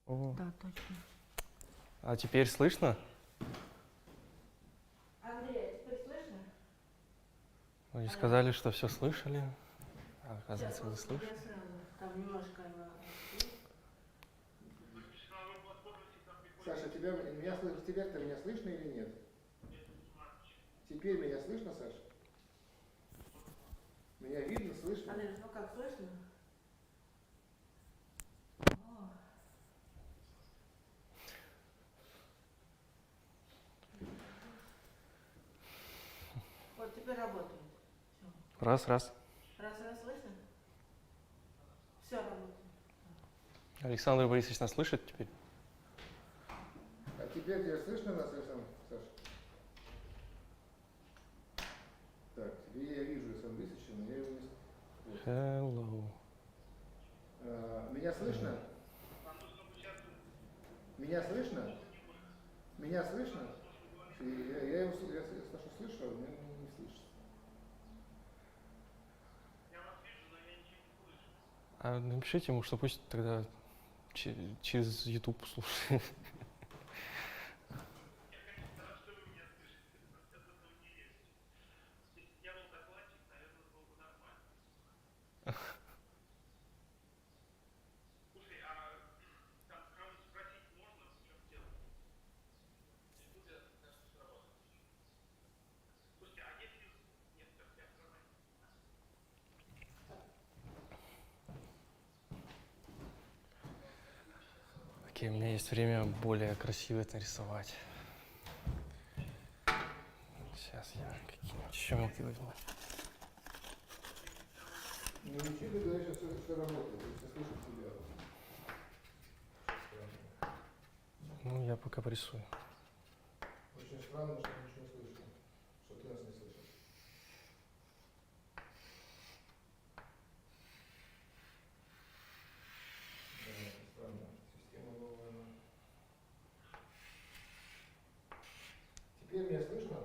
О. Да, точно. А теперь слышно? Андрей, а теперь слышно? Вы сказали, что все слышали. А оказывается, вы Я слышите. сразу. Там немножко Саша, теперь-то меня слышно или нет? Теперь меня слышно, Саша? Меня видно, слышно? Андрей, ну как, слышно? Вот теперь работает. Все. Раз. Раз, слышно? Все работает. Александр Борисович нас слышит теперь? А теперь тебя слышно нас, Александр, Саша? Так, тебе я вижу, Александр Борисович, но я его не слышу. Hello. Меня слышно? Меня слышно? Меня слышно? Я его Сашу слышу, а меня не слышит. А напишите ему, что пусть тогда через YouTube слушает. Окей, у меня есть время более красиво это рисовать. Сейчас я какие-нибудь еще мелкие возьму. Ну ничего, ты говоришь, что работает, я слышу тебя. Ну, я пока порисую. Очень странно, что ничего не слышно, что ты нас не слышишь. Да, это странно. Система новая. Теперь меня слышно?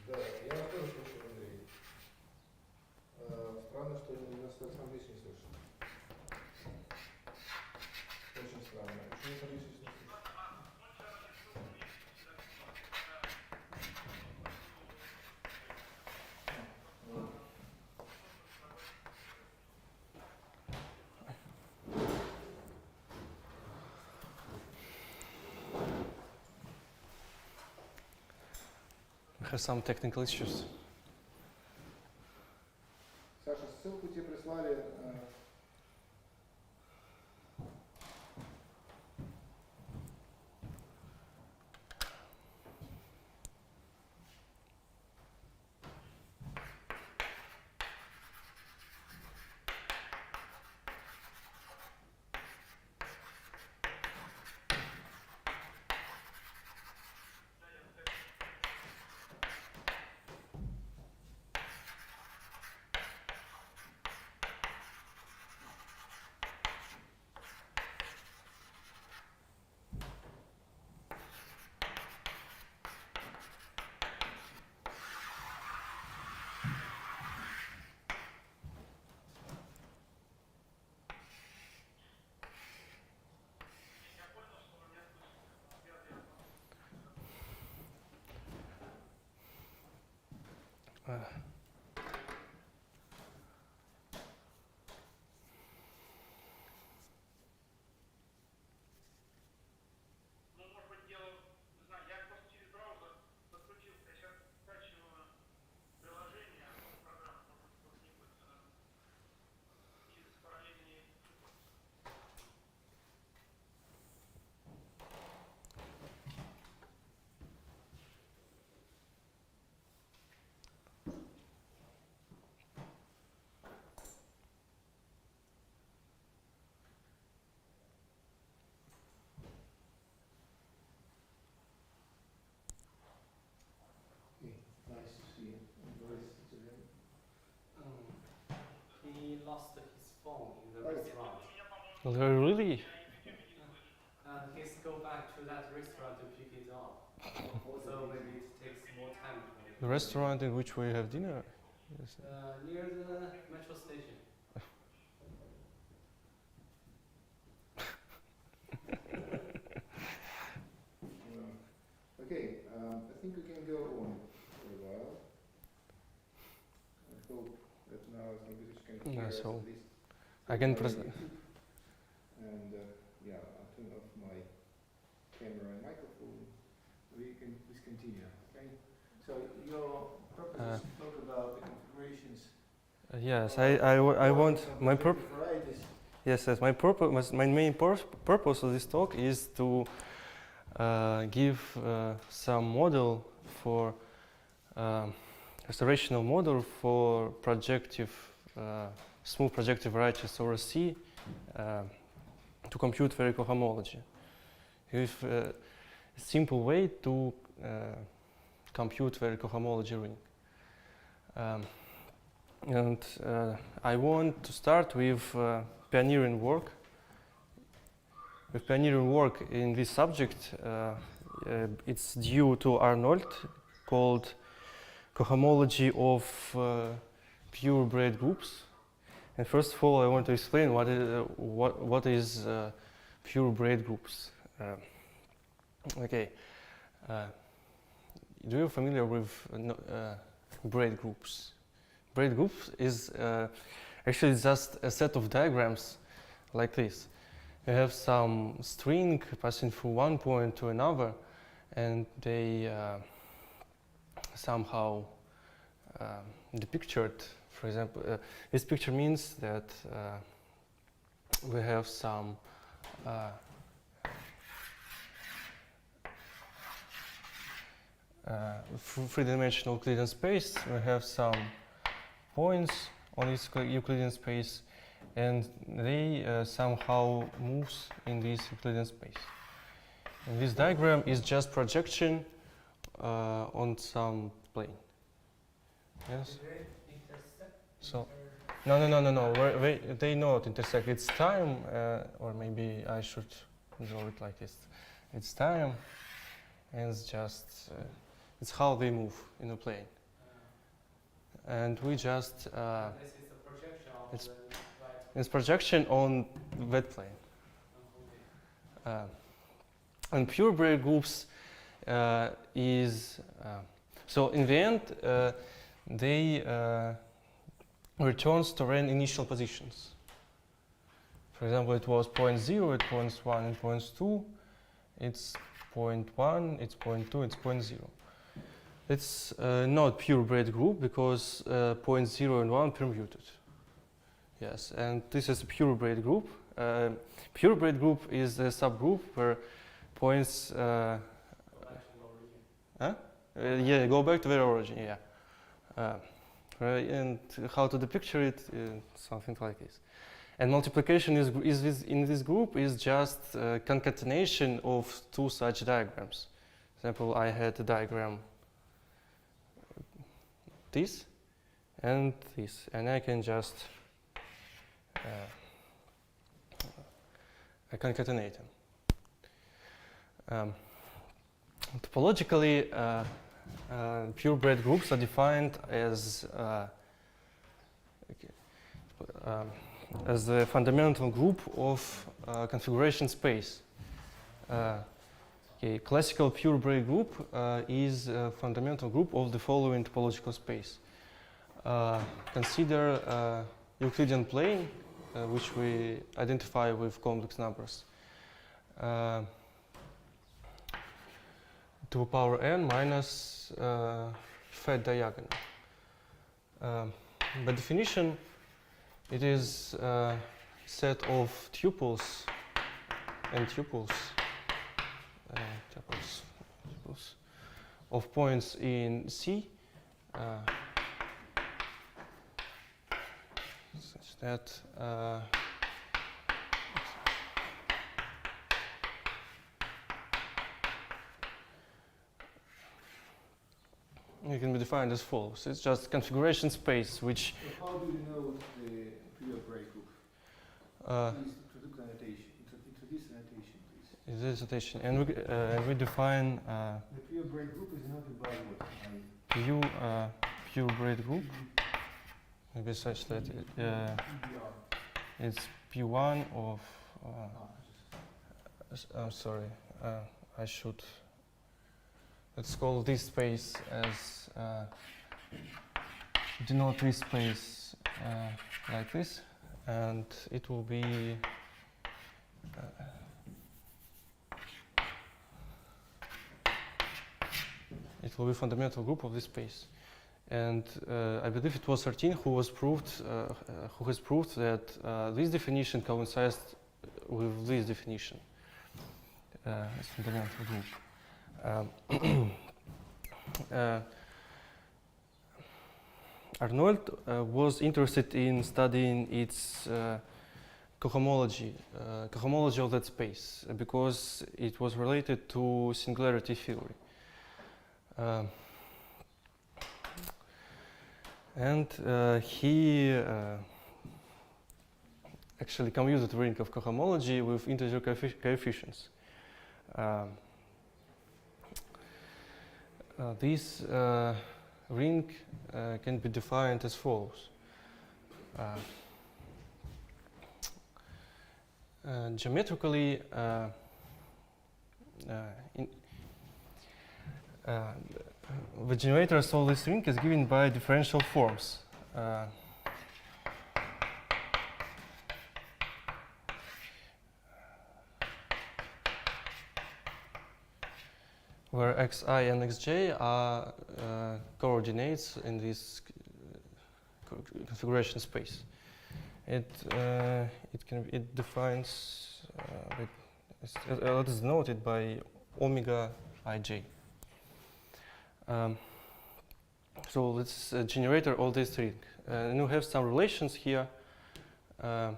Да, я вас тоже слышу, Андрей. Странно, что нас сам здесь не слышно. Очень странно. Почему сам здесь не слышно? We have some technical issues. Саша, ссылку тебе прислали. Nice to see you. Nice to him. He lost his phone in the restaurant. Really? And he's go back to that restaurant to pick it up. So maybe it takes more time for him. The restaurant in which we have dinner? Yes. Near the metro station. Okay, I think we can go on for a while. I hope that now as long as you can hear us So at least. I can on press. YouTube. And yeah, I'll turn off my camera and microphone. We can please continue. Okay. So your purpose is to talk about the configurations. Yes, I want my purpose. Varieties. Yes, my purpose, my main purpose of this talk is to give some model for restorational model for projective, smooth projective varieties over C to compute spherical homology. With a simple way to compute spherical homology ring. And I want to start with pioneering work. With pioneering work in this subject, it's due to Arnold, called cohomology of purebred groups. And first of all, I want to explain what is purebred groups. Okay, do you familiar with braid groups? Braid groups is actually just a set of diagrams like this. You have some string passing through one point to another, and they somehow depictured. For example, this picture means that we have some three-dimensional Euclidean space. We have some points on this Euclidean space, and they somehow moves in this Euclidean space. And this diagram is just projection on some plane. Yes. So, no. They not intersect. It's time, or maybe I should draw it like this. It's time, and it's just it's how they move in a plane. And we just This is a projection of it's- the right. it's projection on that plane. And purebred groups is so in the end they returns to random initial positions. For example, it was point 0, it points 1, and points 2. It's point 1, it's point 2, it's point 0. It's not purebred group because point 0 and 1 permuted. Yes, and this is a purebred group. Purebred group is a subgroup where points. Yeah, go back to their origin. Yeah, and how to depict it? Something like this. And multiplication in this group is just concatenation of two such diagrams. For example, I had a diagram this and this, and I can just concatenate them. Topologically, purebred groups are defined as the fundamental group of configuration space. Okay, classical purebred group is a fundamental group of the following topological space. Consider Euclidean plane, which we identify with complex numbers. 2 power n minus fed diagonal. By definition, it is a set of tuples and tuples of points in C such that it can be defined as follows. It's just configuration space which So how do you know the purebred group? Please introduce this annotation, please. It is rotation, and we define The purebred group is denoted by what? purebred group. Maybe such that PBR. it's P1 of. Ah, I'm sorry. I should. Let's call this space as denote this space like this, and it will be. It will be fundamental group of this space, and I believe it was 13 who has proved that this definition coincides with this definition as fundamental group. Arnold was interested in studying its cohomology of that space because it was related to singularity theory. He actually commuted the ring of cohomology with integer coefficients. This ring can be defined as follows. Geometrically, the generators of this ring is given by differential forms. Where xi and xj are coordinates in this configuration space. It defines it is denoted by omega ij. So let's generator all this ring. And you have some relations here. For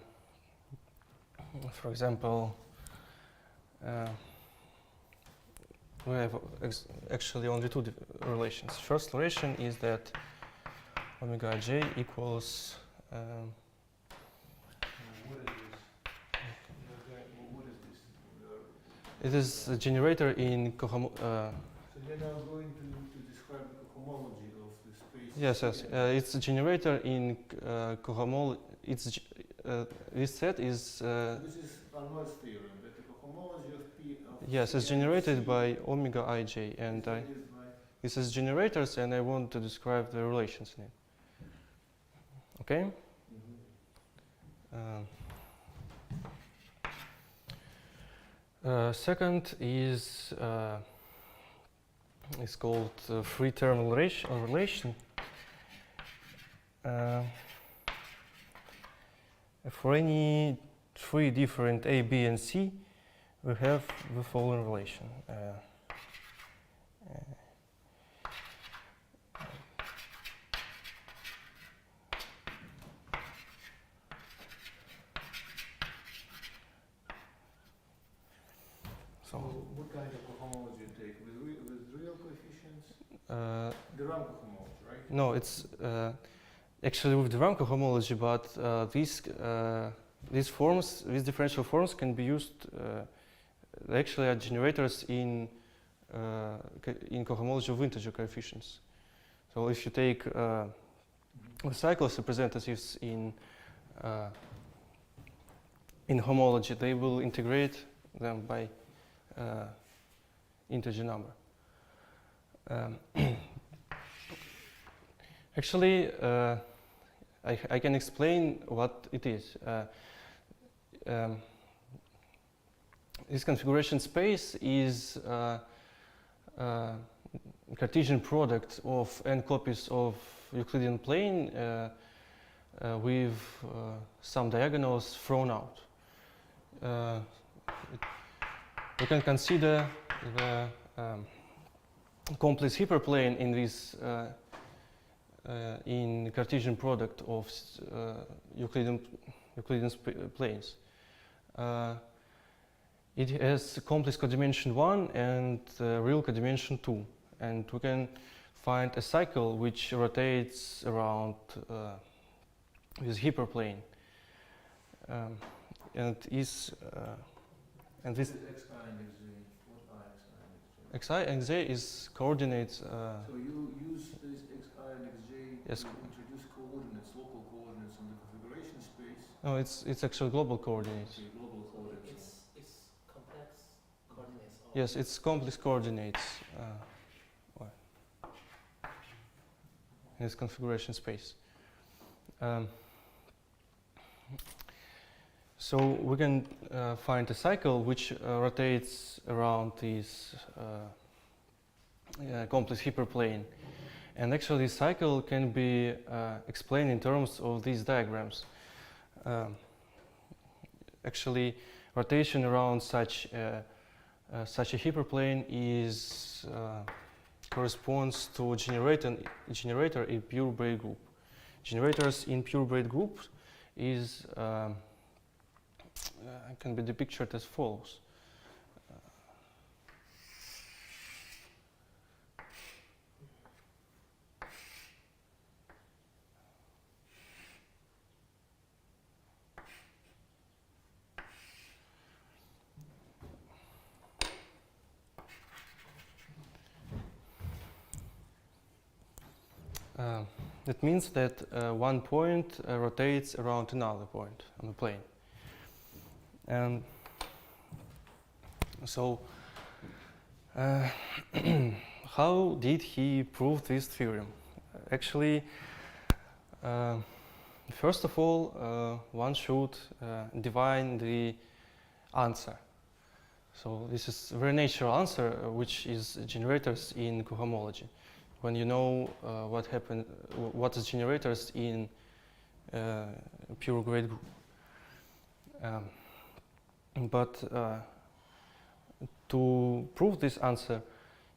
example, we have actually only two relations. First relation is that omega j equals. It is a generator in so you're now going to describe the cohomology of the space. yes. It's a generator in cohomology. This set is. This is Arnold's theorem that the cohomology of P. Yes, it's generated by omega ij, and this is generators, and I want to describe the relations in it. Okay. Second is called free-term relation. For any three different A, B, and C, we have the following relation. So what kind of cohomology you take? With real coefficients? The RAM cohomology, right? No, it's actually with the RAM cohomology, but these forms, these differential forms, can be used. Actually, are generators in cohomology of integer coefficients. So if you take the cycles representatives in homology, they will integrate them by integer number. Actually, I can explain what it is. This configuration space is Cartesian product of n copies of Euclidean plane with some diagonals thrown out. We can consider the complex hyperplane in this in Cartesian product of Euclidean planes. It has complex codimension 1 and real codimension 2, and we can find a cycle which rotates around this hyperplane and is And this Xi and Xj. What are Xi and Xj? xi and z is coordinates. So you use this Xi and Xj Yes. to introduce coordinates, local coordinates on the configuration space. No, it's actually global coordinates. Okay, global coordinates. It's complex coordinates. Or Yes, it's complex coordinates in this configuration space. So we can find a cycle which rotates around this complex hyperplane. And actually this cycle can be explained in terms of these diagrams. Actually, rotation around such a hyperplane is corresponds to a generator in Purebred group. Generators in Purebred group is can be depicted as follows. That means that one point rotates around another point on the plane. And so, how did he prove this theorem? Actually, first of all, one should define the answer. So this is a very natural answer, which is generators in cohomology. When you know what is generators in Purebred group. But to prove this answer,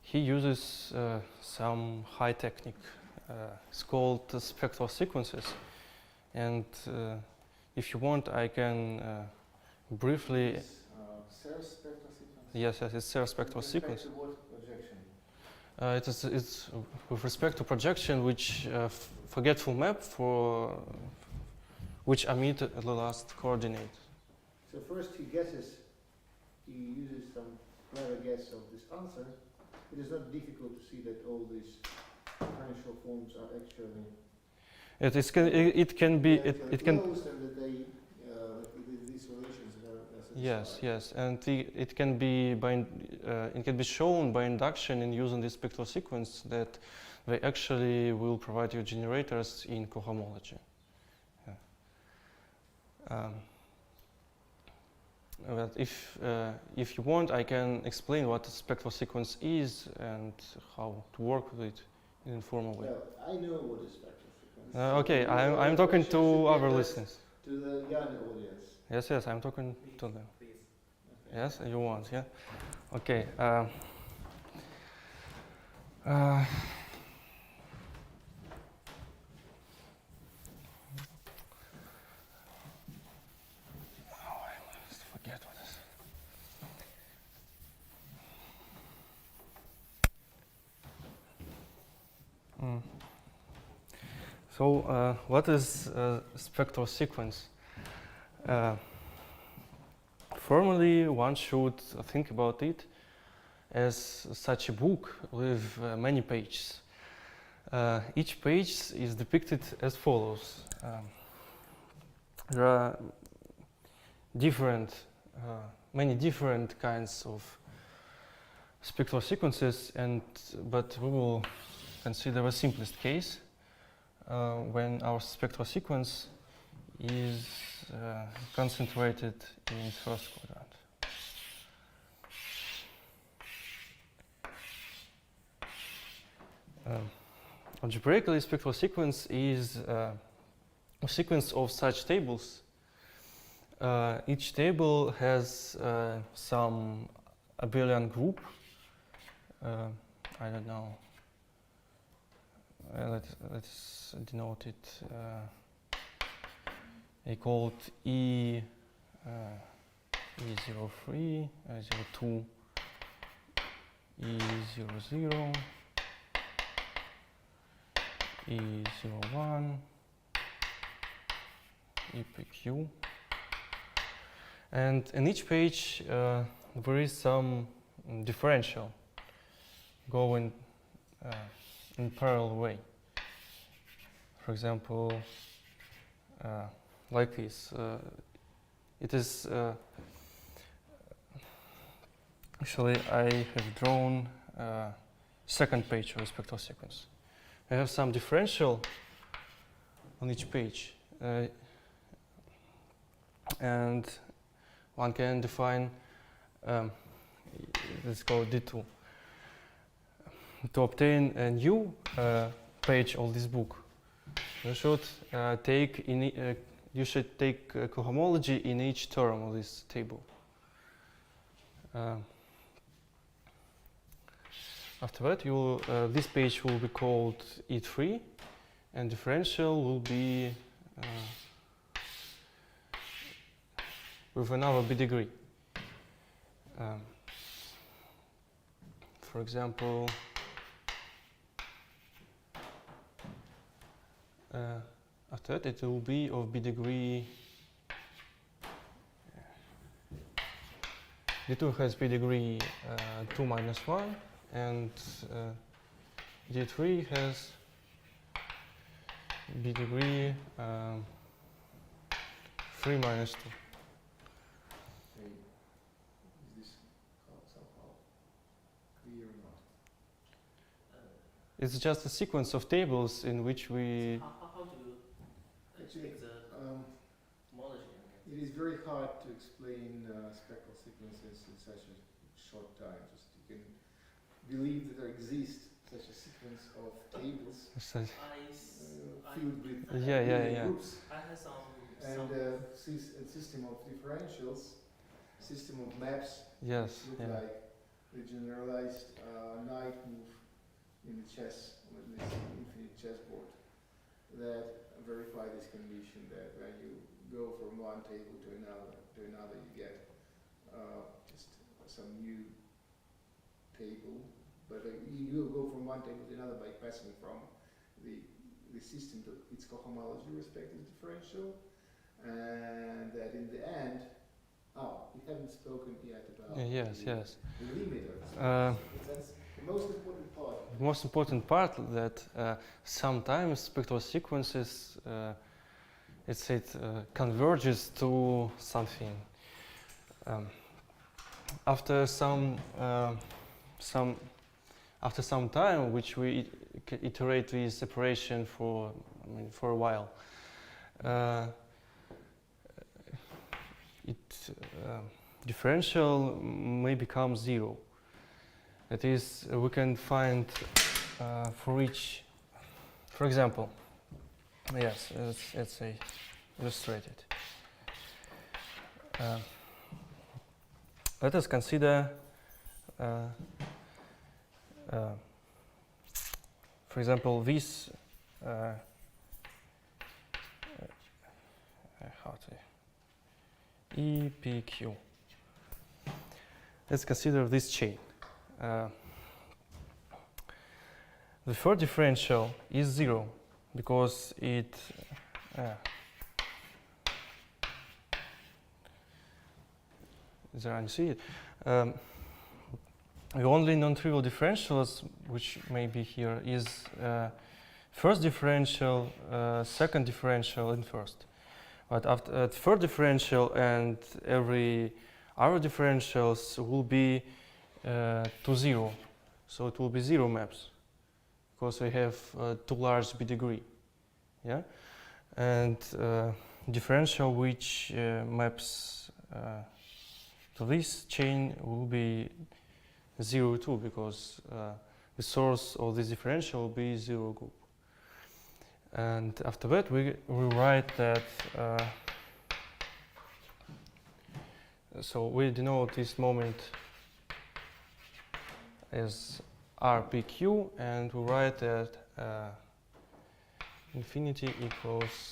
he uses some high technique. It's called spectral sequences. And if you want, I can briefly. Serre spectral sequence? Yes, it's Serre spectral sequence. With respect to what projection? It's with respect to projection, which forgetful map for which omit the last coordinate. So first he uses some clever guess of this answer. It is not difficult to see that all these differential forms are actually It can be closed and that they these relations are satisfied. yes, and it can be shown by induction in using this spectral sequence that they actually will provide you generators in cohomology. But if you want, I can explain what a spectral sequence is and how to work with it in an informal way. Well, I know what is spectral sequence. Okay, I'm talking to our listeners. To the young audience. Yes, I'm talking to them. please. Okay. Yes, you want, yeah? Okay. Forget what this. So, what is spectral sequence? Formally, one should think about it as such a book with many pages. Each page is depicted as follows. There are many different kinds of spectral sequences, but we will consider the simplest case when our spectral sequence is concentrated in first quadrant. Algebraically, spectral sequence is a sequence of such tables. Each table has some abelian group. I don't know. Let's denote it. I call it E03, E02, E00, E01, EPQ. And in each page there is some differential going in parallel way. For example, like this. It is actually I have drawn second page of a spectral sequence. I have some differential on each page, and one can define, let's go D2. To obtain a new page of this book, you should take cohomology in each term of this table. After that, this page will be called E3, and differential will be with another B degree. For example, after that, it will be of B degree. D2 has B degree 2 minus 1, and D3 has B degree 3 minus 2. Okay. Is this somehow clear or not? It's just a sequence of tables in which we. How do you Actually, make the homology? it is very hard to explain spectral sequences in such a short time. Just you can believe that there exists such a sequence of tables filled with groups. I had some. And a system of differentials, system of maps, Yes. look Yeah. like the generalized knight move in the chess, with this infinite chessboard, that verify this condition that when you go from one table to another, you get just some new table. But you will go from one table to another by passing from the system to its cohomology respective differential. And that in the end, we haven't spoken yet about Yes. the limiters. That's the most important part. The most important part that sometimes spectral sequences, converges to something. After some time, which we iterate this separation for a while. Differential may become 0. That is, we can find for each, for example, yes, let's say illustrate it. Let us consider, for example, this. EPQ. Let's consider this chain. The third differential is 0 because it there you see it. The only non-trivial differentials which may be here is first differential, second differential, and first. But after third differential and every other differentials will be to 0. So it will be 0 maps because we have too large B degree. Yeah? And differential which maps to this chain will be 0 too, because the source of this differential will be 0 group. And after that, we write that, so we denote this moment as RPQ, and we write that infinity equals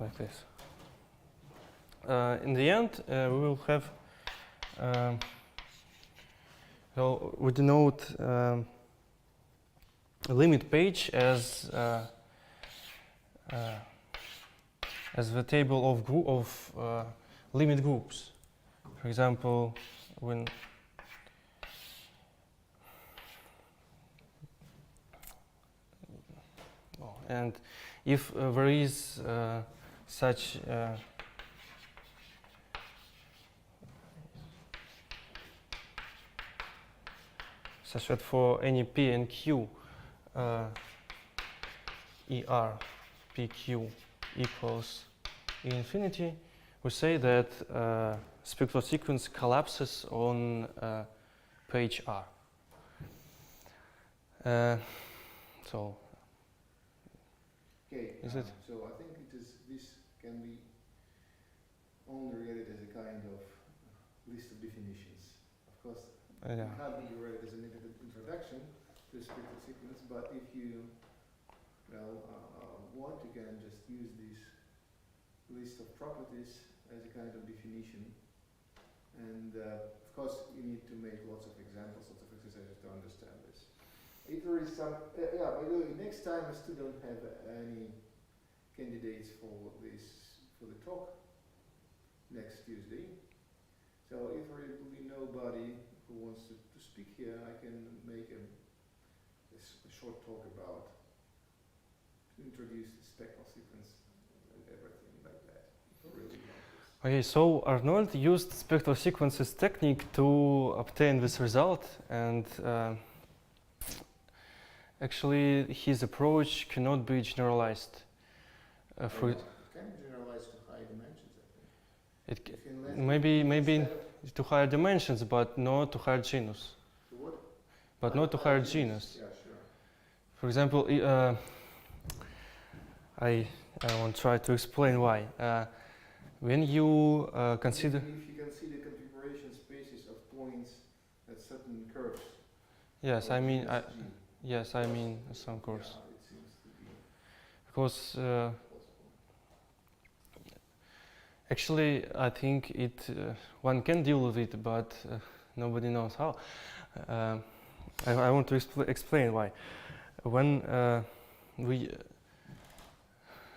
like this. In the end, we will have so we denote a limit page as as the table of limit groups. For example, when and if there is such such that for any P and Q, ER PQ equals infinity, we say that spectral sequence collapses on page R. So, Okay, is it? so I think this can be only read as a kind of list of definitions. Of course, Yeah. it can't be read as an introduction to a spectral sequence, but if you want, you can just use this list of properties as a kind of definition. And of course, you need to make lots of examples, lots of exercises to understand this. If there is some, yeah, by the way, next time I still don't have any candidates for the talk next Tuesday. So if there will be nobody who wants to speak here, I can make a short talk about introduce the spectral sequence and everything like that. Really like this. Okay, so Arnold used spectral sequences technique to obtain this result, and actually his approach cannot be generalized. For It can be generalized to high dimensions, I think. it maybe to higher dimensions, but not to higher genus. To what? But not to higher genus. Yeah, sure. For example, I want to try to explain why. When you consider, If you consider configuration spaces of points at certain curves. yes, or I mean, genus G. yes, I mean some course, Yeah, it seems to be because possible. actually I think one can deal with it, but nobody knows how. I want to explain why. When we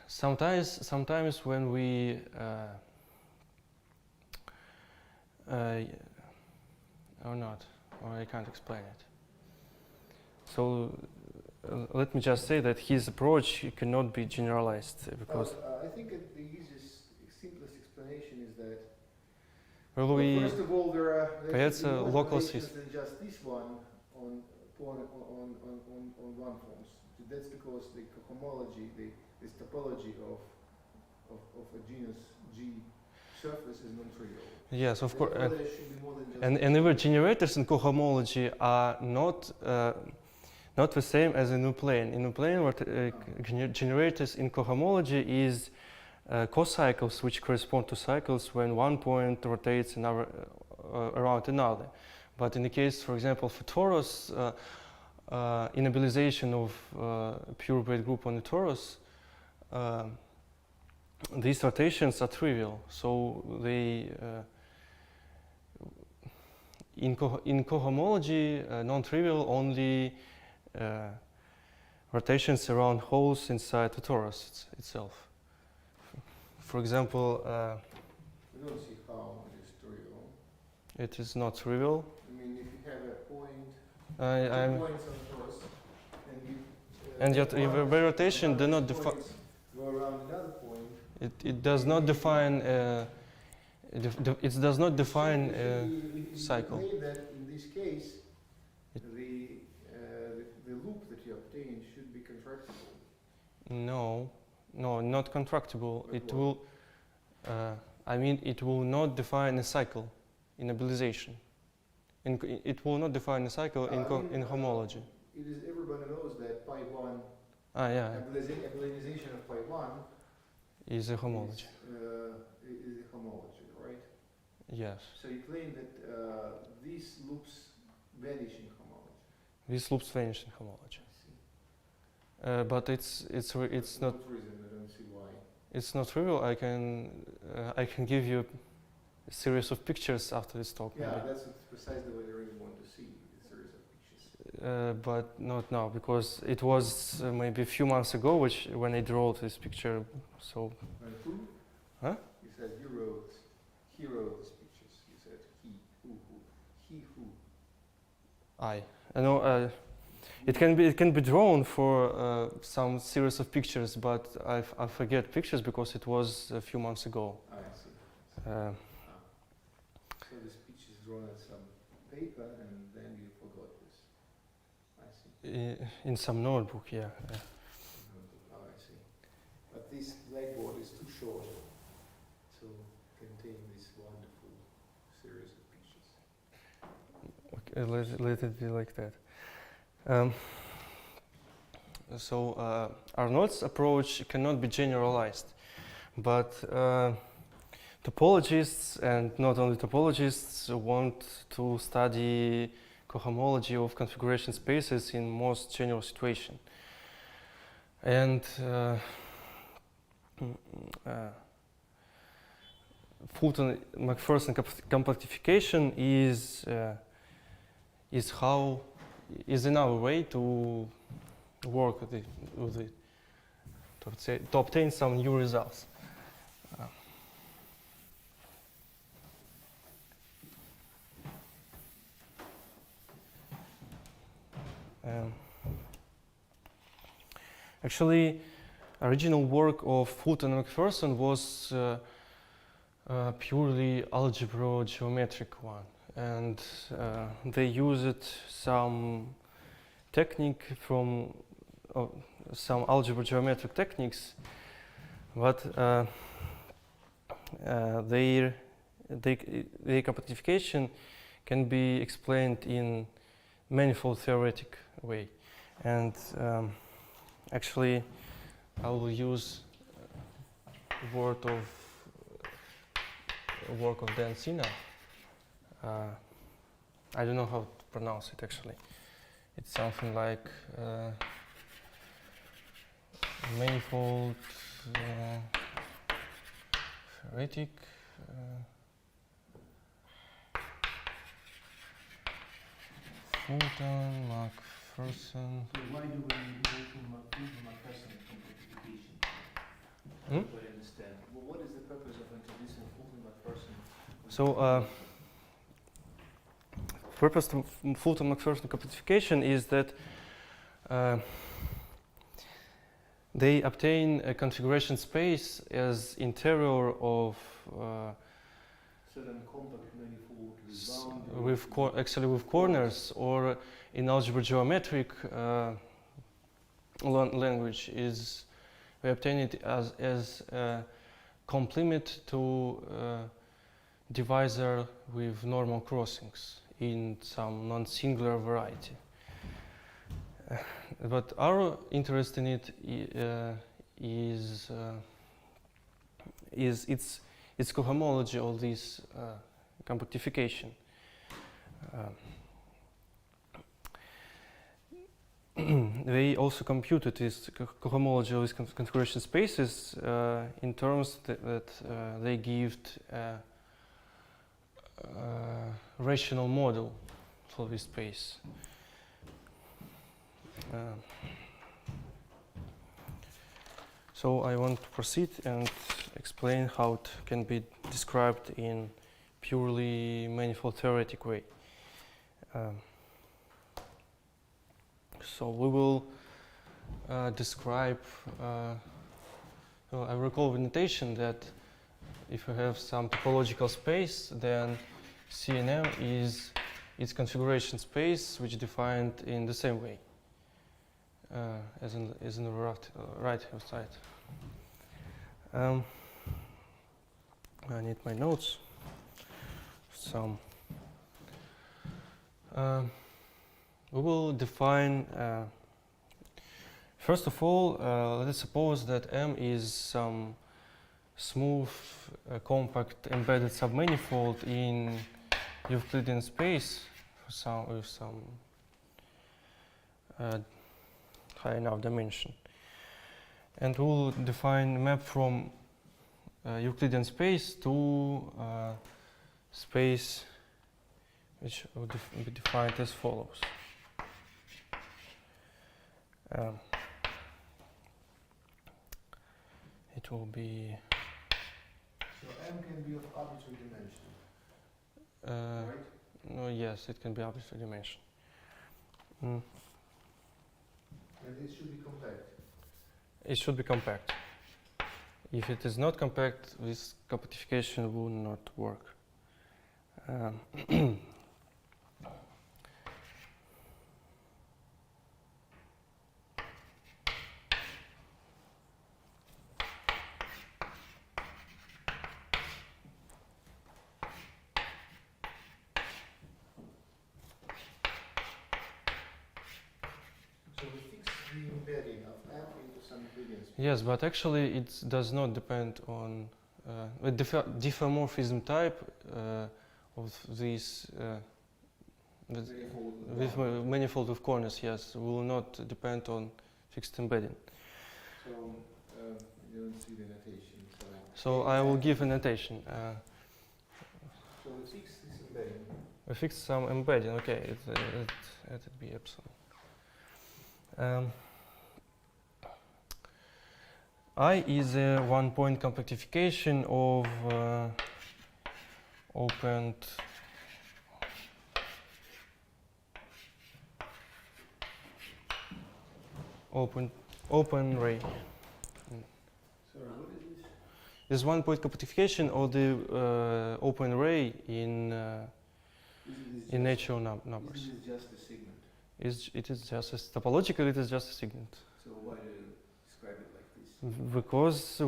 sometimes when we or not, or I can't explain it. So let me just say that his approach cannot be generalized because I think the easiest, simplest explanation is that well, we first of all there появится should be more local relations system. than just this one on one forms. That's because the cohomology, this topology of a genus G surface is non-trivial. yes, of course. Therefore, there should be more than just And the generators in cohomology are not the same as in nuclein. In nuclein, generators in cohomology is cocycles, which correspond to cycles when one point rotates around another. But in the case, for example, for torus, inabilization of purebred group on the torus, these rotations are trivial. So they in cohomology, non-trivial only rotations around holes inside the torus itself. For example, I don't see how it is trivial. it is not trivial. I mean, if you have a point, I'm two points on the torus, and you and yet one the rotation of do these not define. points go around another point. It does not define. It does not define You cycle. claim that in this case, the loop that you obtain should be contractible. No, not contractible. But It what? will. I mean, it will not define a cycle in abilization. It will not define a cycle in homology. It is, everybody knows that pi 1, Yeah, abilization of pi 1 is a homology. is a homology, right? Yes. So you claim that these loops vanish in homology. These loops vanish in homology. I see. But it's not. What reason? I don't see why. It's not trivial. I can give you a series of pictures after this talk. Yeah, maybe. that's precisely what I really want to see, a series of pictures. but not now because it was maybe a few months ago when I drew this picture. So. And who? Huh? You said he wrote these pictures. You said he, who? I know it can be drawn for some series of pictures, but I forget pictures because it was a few months ago. I see. Uh, So this picture is drawn on some paper, and then you forgot this. I see. in some notebook, yeah. Oh, I see. But this blackboard is too short to contain this wonderful series of pictures. Okay, let it be like that. So Arnold's approach cannot be generalized, but topologists, and not only topologists, want to study cohomology of configuration spaces in most general situation. And Fulton-McPherson compactification is another way to work with it to obtain some new results. Actually, original work of Fulton and McPherson was purely algebra geometric one, and they used some technique from some algebra geometric techniques, but their compactification can be explained in manifold theoretic way, and actually I will use work of Dan Sina. I don't know how to pronounce it actually. It's something like manifold theoretic Fulton, McPherson. So why do we go from McPherson compactification? I Hmm? don't quite understand. Well, what is the purpose of introducing Fulton-McPherson? So purpose of Fulton-McPherson compactification is that they obtain a configuration space as interior of So then compact manifold with corners, or in algebra geometric language is we obtain it as a complement to divisor with normal crossings in some non-singular variety. But our interest in it is its cohomology of this compactification. They also computed this cohomology of these configuration spaces in terms that they give rational model for this space. So I want to proceed and explain how it can be described in purely manifold theoretic way. So we will describe, I recall the notation that if you have some topological space, then CNM is its configuration space, which defined in the same way as in the right hand side. I need my notes. We will define, first of all, let us suppose that M is some smooth, compact embedded submanifold in Euclidean space with some high enough dimension. And we will define map from Euclidean space to space which will be defined as follows. It will be So M can be of arbitrary dimension, right? no, yes, it can be arbitrary dimension. Mm. And it should be compact. It should be compact. If it is not compact, this compactification will not work. So we fix the embedding of M into some Euclidean space. Yes, but actually it does not depend on the diffeomorphism type of these with manifold of corners. Yes, will not depend on fixed embedding. So you don't see the notation. So I will give a notation. So we fix this embedding. We fix some embedding. Okay, let it be epsilon. I is a one-point compactification of open ray. Sorry, what is this? Is one-point compactification of the open ray in natural numbers. This is just a segment. It is just topologically it is just a segment. So why do you describe it like this? Because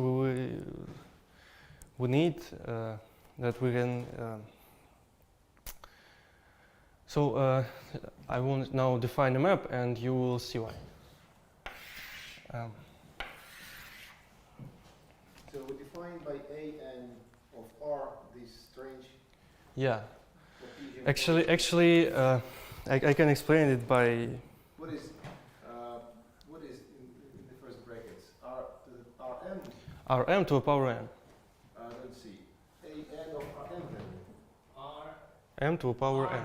we need that we can. I will now define a map, and you will see why. So we define by A and of R this strange. Yeah. Cartesian Actually, I can explain it by. What is in the first brackets? R to the Rm. Rm to the power n. Let's see. A n of Rm then. M to the power No. n.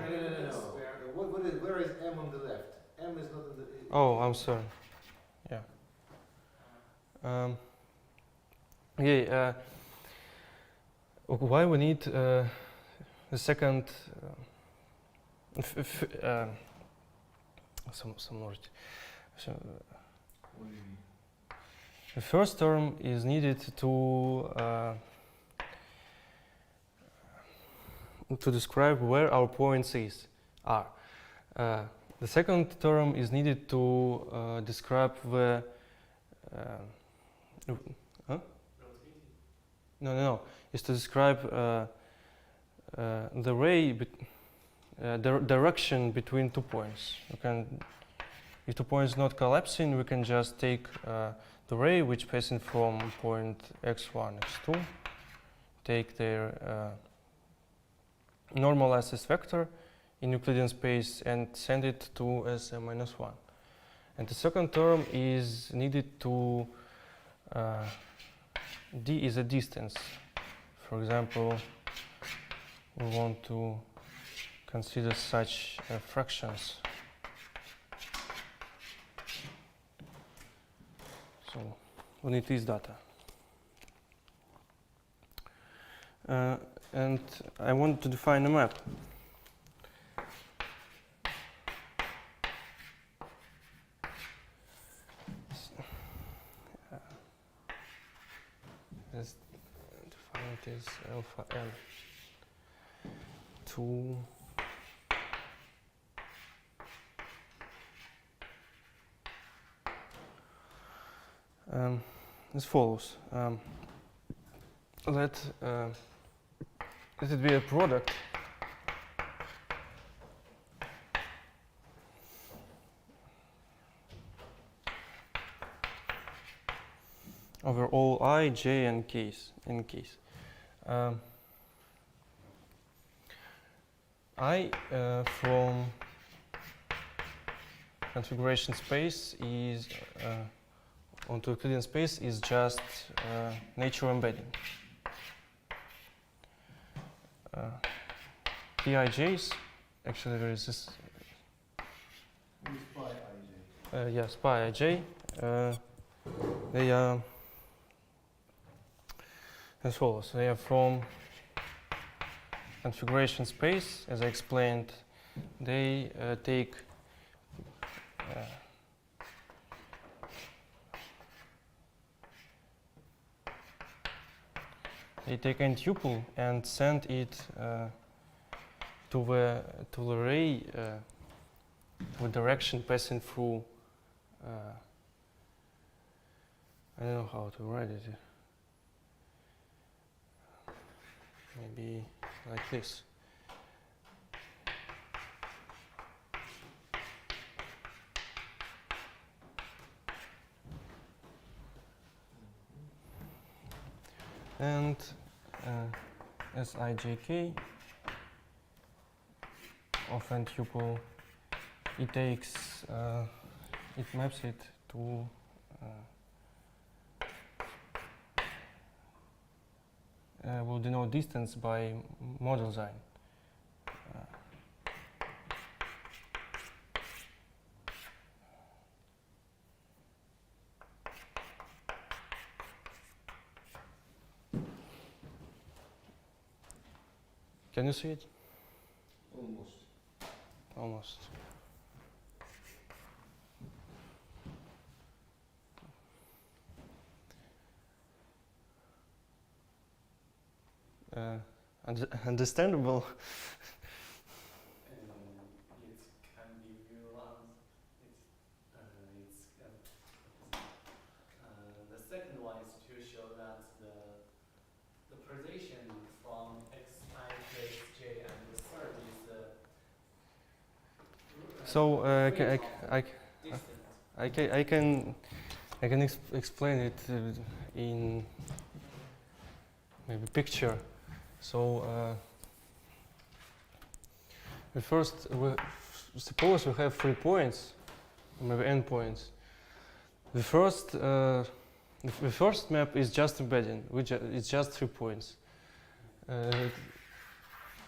Where is M on the left? M is not on the. Oh, I'm sorry. Yeah. Why we need the second some more. So, What do you mean? the first term is needed to describe where our points are. The second term is needed to describe the No. It's to describe the ray, the direction between 2 points. We can, if 2 points not collapsing, we can just take the ray which passing from point x1, x2, take their normalize this vector in Euclidean space and send it to as a -1. And the second term is needed to d is a distance. For example, we want to consider such fractions. So we need this data. And I want to define a map. Let's define it as alpha n to as follows. Let it be a product over all I, j, and k's in case. I from configuration space is onto Euclidean space is just natural embedding. PIJs, actually there is this. Use pi ij. yes, pi ij. They are as follows. They are from configuration space, as I explained. They take n tuple and send it to the ray with direction passing through. I don't know how to write it. Maybe like this. And Sijk of n tuple, it takes, it maps it to will denote distance by model sign. Can you see it? Almost. Almost. Understandable. It can be viewed on. The second one is to show that the position from xi to xj, and the third is So distant. I can explain it in maybe picture. So first, suppose we have 3 points, maybe n points. The first map is just embedding, which it's just 3 points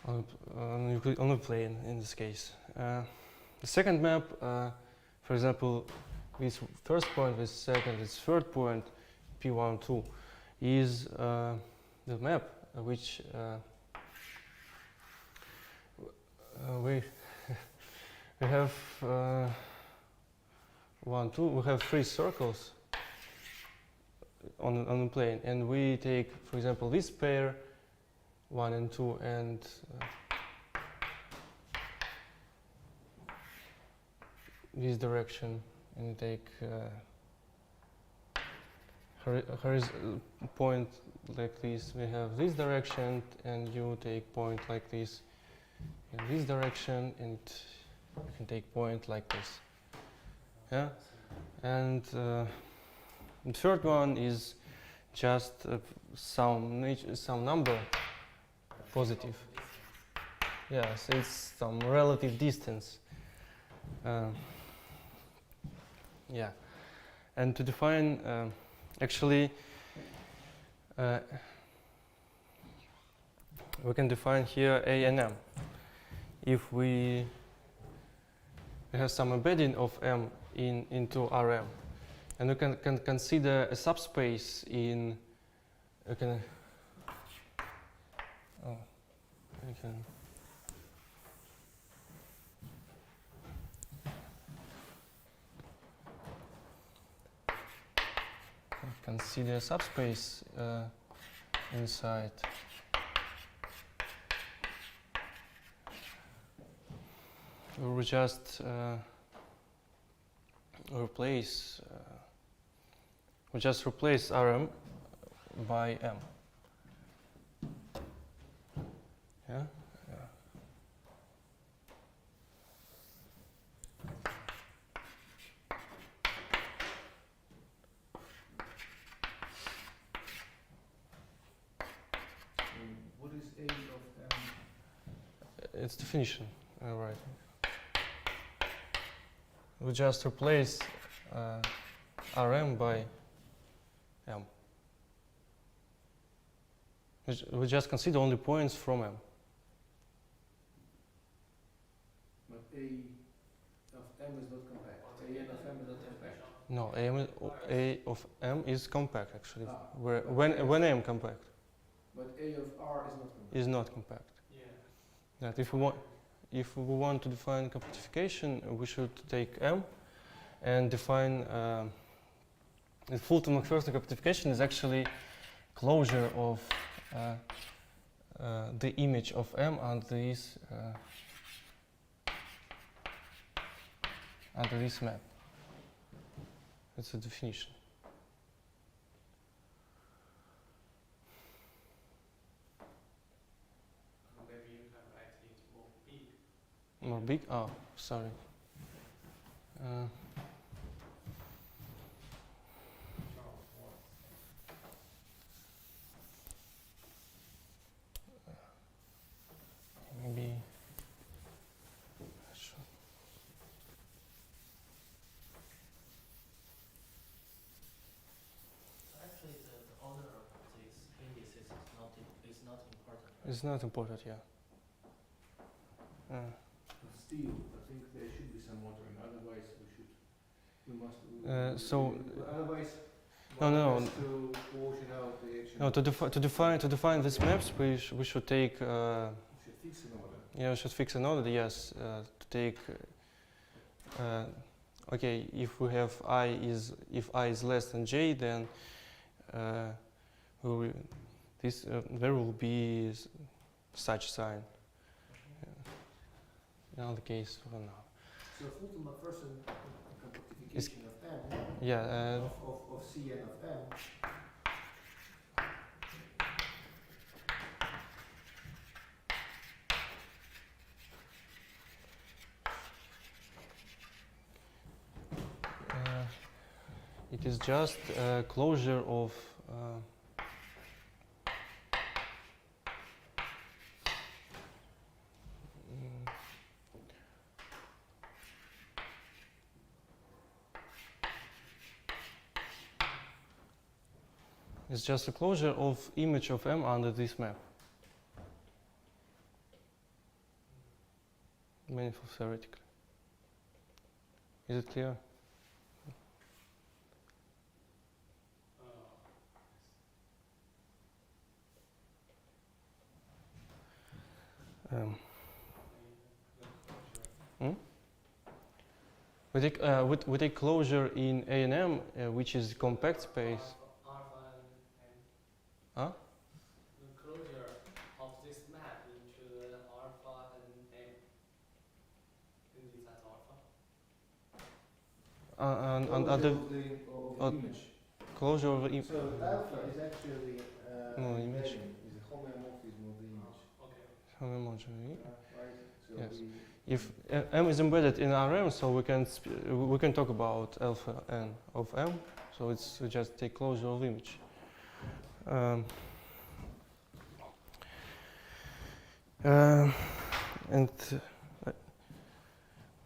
on the plane in this case. The second map, for example, this first point, this second, this third point, P1, 2, is the map which we have 1, 2. We have 3 circles on the plane, and we take, for example, this pair, 1 and 2, and this direction, and take point like this. We have this direction, and you take point like this in this direction, and you can take point like this. Yeah, and the third one is just some number, positive. Yes, it's some relative distance. Yeah, and to define, actually, we can define here A and M. If we have some embedding of M into Rm, and we can consider a subspace in. We can consider subspace inside. We will just replace Rm by M. Yeah. What is A of M? It's definition, right? We just replace Rm by M. We just consider only points from M. But A of M is not compact. A n of M is not compact. No, A of M is compact actually. Ah, Where, but when M compact But A of R is not compact. is not compact. Yeah. That if we want to define compactification, we should take M and define the Fulton-McPherson compactification is actually closure of the image of M under this map. It's a definition. Maybe you can write it more big. More big? Oh, sorry. Maybe I should. Actually, the order of these indices is not important. Right? It's not important, yeah. But still, I think there should be some ordering. Otherwise, otherwise, No. one has to portion out the action. No, to define these maps, we should take. We should fix an order. Yeah, we should fix an order. Yes, to take. Okay, if we have if I is less than j, then there will be such sign. In other case, for now. So Fulton-McPherson compactification of M, Yeah. of Cn of M, It is just a closure of it's just a closure of image of M under this map. Manifold theoretically. Is it clear? We take closure in A and M, which is compact space. Alpha and Huh? the closure of this map into the alpha and M. Is that alpha? And other of the image. closure of the So alpha is actually No, image. embedding, is a homeomorphism of the image. Okay. homomorphism. Right? So Yes. we If M is embedded in Rm, so we can talk about alpha n of M. So we just take closure of image. And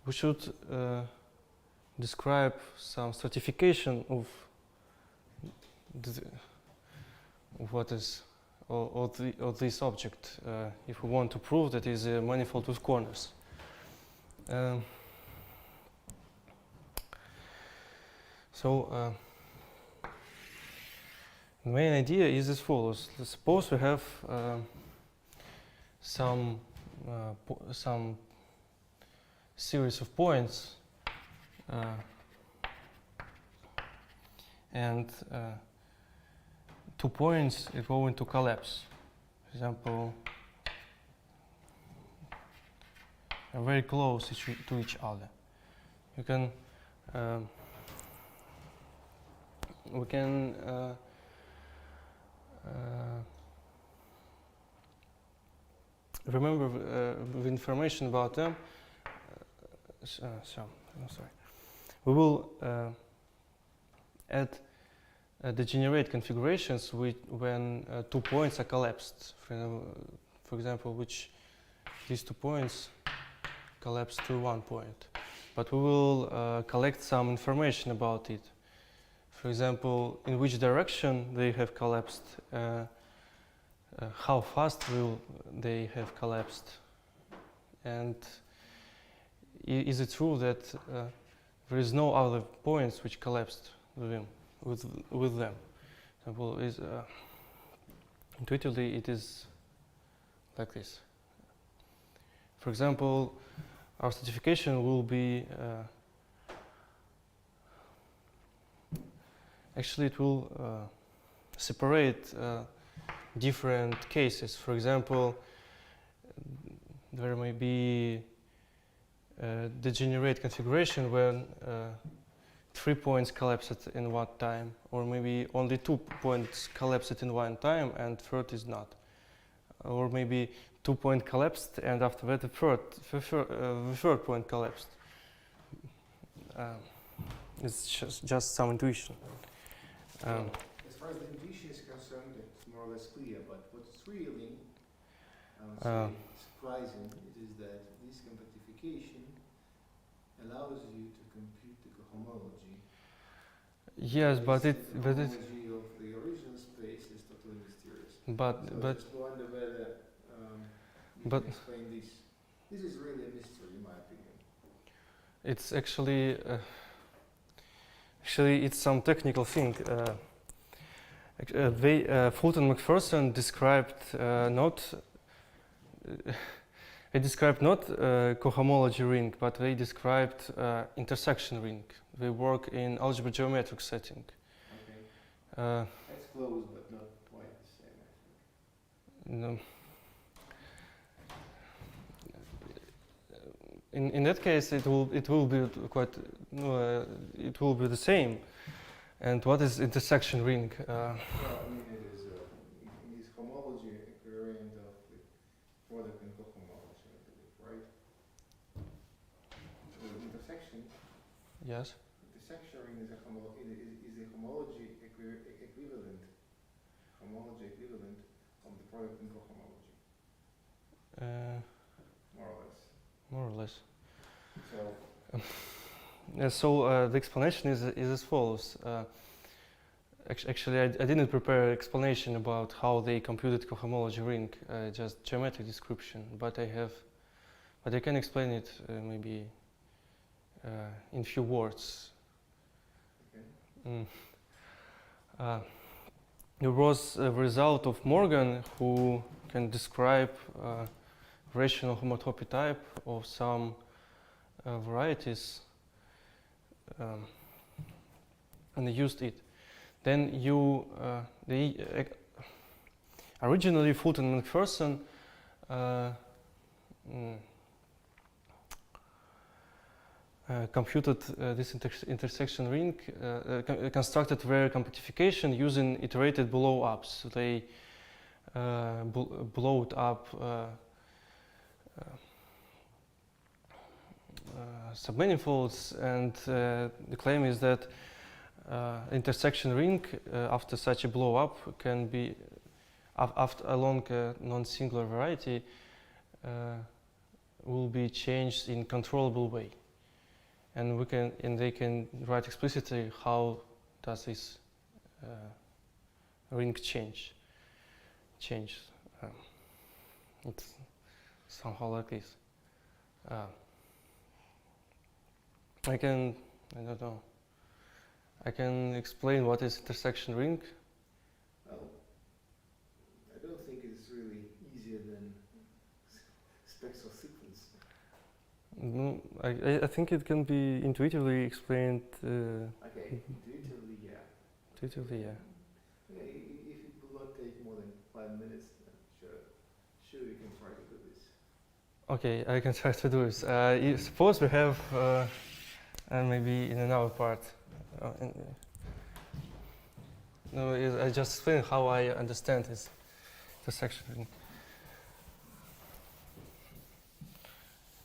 we should describe some stratification of what is of this object if we want to prove that it is a manifold with corners. The main idea is as follows. Suppose we have some series of points and 2 points are going to collapse. For example, are very close to each other. You can we can remember the information about them. We will add degenerate configurations when 2 points are collapsed. For example, these 2 points collapse to 1 point. But we will collect some information about it. For example, in which direction they have collapsed, how fast will they have collapsed, and is it true that there is no other points which collapsed with them? Example is intuitively it is like this. For example, our certification will be actually it will separate different cases. For example, there may be degenerate configuration when 3 points collapsed in one time, or maybe only 2 points collapsed in one time and third is not, or maybe 2 points collapsed and after that the third point collapsed. It's just some intuition. As far as the intuition is concerned, it's more or less clear, but what's really, I would say, surprising is that this compactification allows you to compute the cohomology. Yes, but the it cohomology of the original space is totally mysterious. So I just wonder whether you can explain this. This is really a mystery, in my opinion. it's actually it's some technical thing. Fulton McPherson described not cohomology ring, but they described intersection ring. They work in algebra geometric setting. Okay. That's close, but not quite the same, I think. No. In that case, it will be quite it will be the same. And what is intersection ring? Well, I mean, it is homology equivariant of the product and cohomology, I believe, right? So the intersection. Yes. Intersection ring is a homology equivalent. Homology equivalent of the product and cohomology. More or less. More or less. So. So the explanation is as follows. Actually, I didn't prepare an explanation about how they computed cohomology ring, just geometric description. But I can explain it maybe in few words. Okay. There was a result of Morgan, who can describe rational homotopy type of some varieties, and they used it. Then originally Fulton and McPherson computed this intersection ring, constructed their compactification using iterated blow-ups. They blowed up submanifolds, and the claim is that intersection ring after such a blow up can be along a non-singular variety will be changed in controllable way, and they can write explicitly how does this ring change. It's somehow like this. I don't know. I can explain what is intersection ring. Well, I don't think it's really easier than spectral sequence. No, I think it can be intuitively explained. Okay, intuitively, yeah. Intuitively, yeah. Okay, if it will not take more than 5 minutes, then sure you can try to do this. Okay, I can try to do this. Suppose we have, and maybe in another part. No, I just explain how I understand this intersection ring.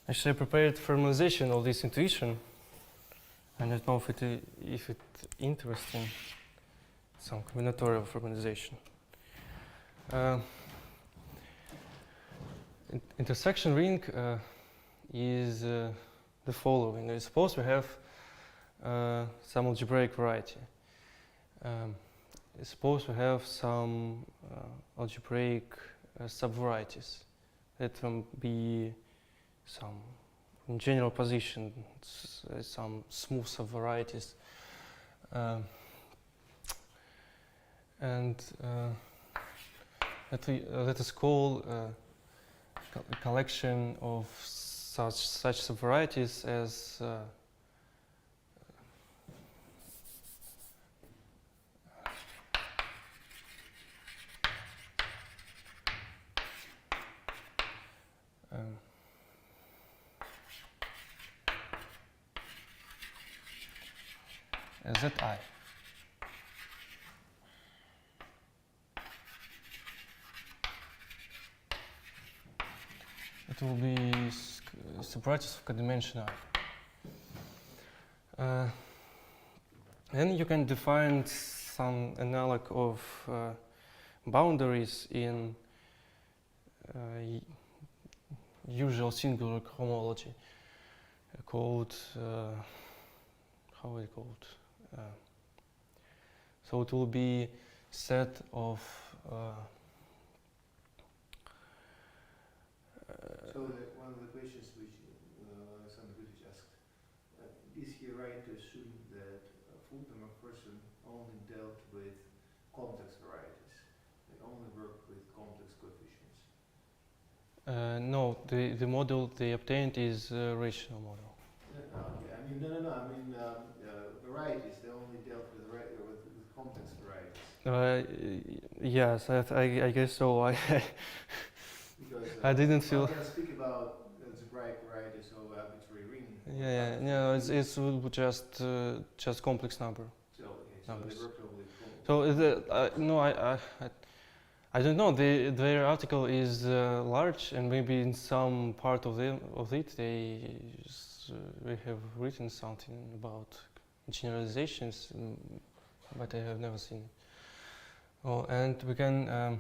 Actually, I prepared formalization of this intuition. I don't know if it's interesting. Some combinatorial formalization. Intersection ring is the following. Suppose we have some algebraic variety. Suppose we have some algebraic subvarieties. That can be some in general position, some smooth subvarieties. And let us call a collection of such subvarieties as Zi. It will be subvarieties of codimension I. Then you can define some analog of boundaries in usual singular homology called how is it called? So it will be set of so one of the questions which somebody asked, is he right to assume that Fulton McPherson only dealt with complex varieties? They only work with complex coefficients? No, the model they obtained is a rational model. Okay. I mean, no. I mean, varieties, they only dealt with complex varieties. Yes, I guess so. Because I didn't feel. I can speak about algebraic varieties of arbitrary ring. Yeah, no, it's just complex number. So, okay, so numbers. they work only with complex. So no, I don't know. Their article is large, and maybe in some part of it they have written something about generalizations, but I have never seen it. Oh, and we can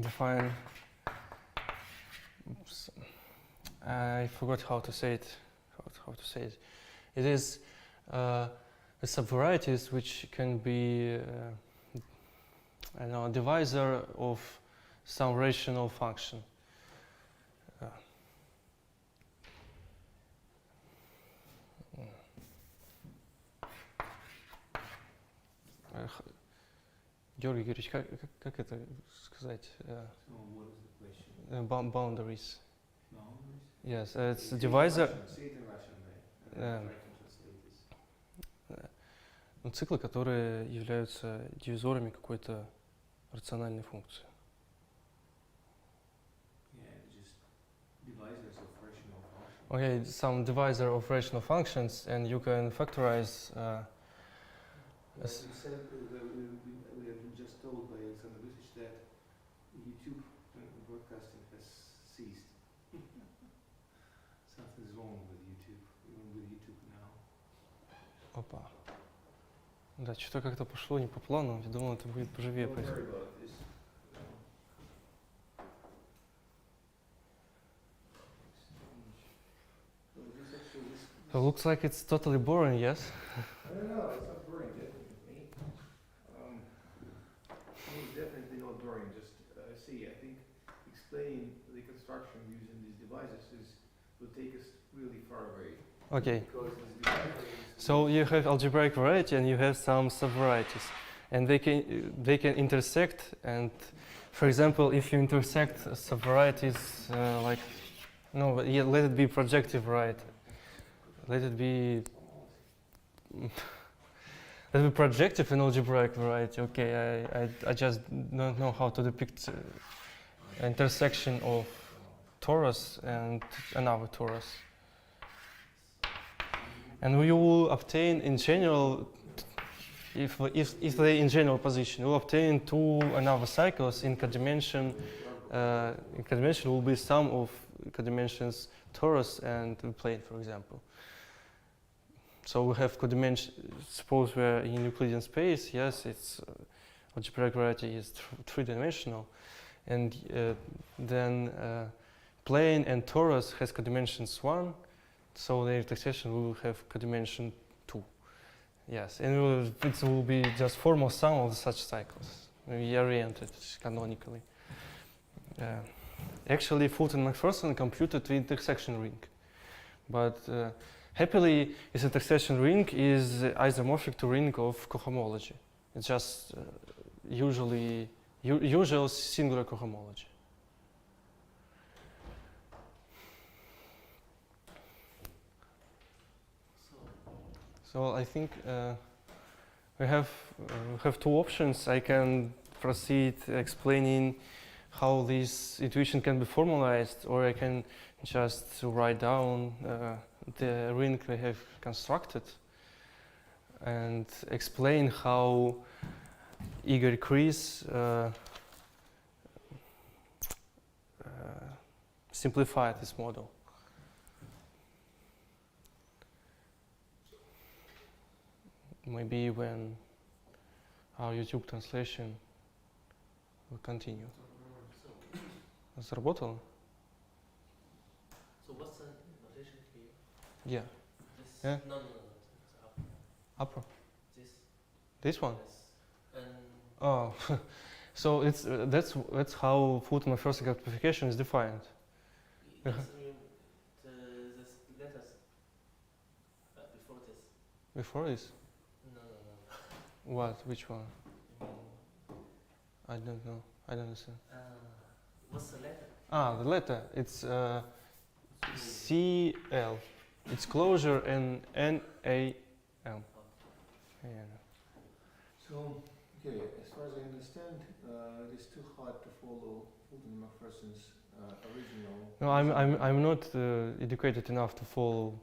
define. Oops, I forgot how to say it. How to say it? It is the subvarieties which can be I don't know, a divisor of some rational function. Георгий Георгиевич, как это сказать? So what is the question? Boundaries. Boundaries? Yes, it's a Say it in divisor. Russian, say it in Russian, and then I can translate this. Циклы, которые являются дивизорами какой-то рациональной функции. Yeah, just divisors of rational functions. Okay, some divisor of rational functions, and you can factorize. Well, you said we have been just told by Alexander Lucic that YouTube broadcasting has ceased. Something's wrong with YouTube, even with YouTube now. Опа. Да, что-то как-то пошло не по плану. Я думал, это будет поживее Don't происходить. worry about this. So this actually So looks like it's totally boring, yes? I don't know, it's not boring, definitely. It's definitely not boring, just see, I think explaining the construction using these devices will take us really far away. Okay. Because this divisor is So you have algebraic variety and you have some subvarieties, and they can intersect. And for example, if you intersect subvarieties like yeah, let it be projective variety. Let it be projective and algebraic variety. Okay, I just don't know how to depict intersection of torus and another torus. And we will obtain in general, if they in general position, we'll obtain two another cycles in codimension. In codimension will be sum of codimensions torus and plane, for example. So we have codimension. Suppose we're in Euclidean space. Yes, its algebraic variety is three-dimensional, and then plane and torus has codimensions 1. So the intersection will have codimension 2. Yes, and it will be just formal sum of such cycles, maybe oriented canonically. Actually, Fulton McPherson computed the intersection ring but happily, this intersection ring is isomorphic to ring of cohomology. It's just usual singular cohomology. So I think we have two options. I can proceed explaining how this intuition can be formalized, or I can just write down the ring we have constructed and explain how Igor Kris simplified this model. Maybe when our YouTube translation will continue. Заработало? So what's the notation here? Yeah. This? Yeah. No, it's up. Upper. This? This one? Yes. And Oh, so it's that's how Fulton-McPherson amplification is defined. it doesn't mean the letters before this. Before this? No. What? Which one? You I don't know. I don't understand. mean, what's the letter? The letter. It's CL. It's closure and NAM. Yeah. So, okay, as far as I understand, it is too hard to follow Fulton-McPherson's original. No, I'm not educated enough to follow.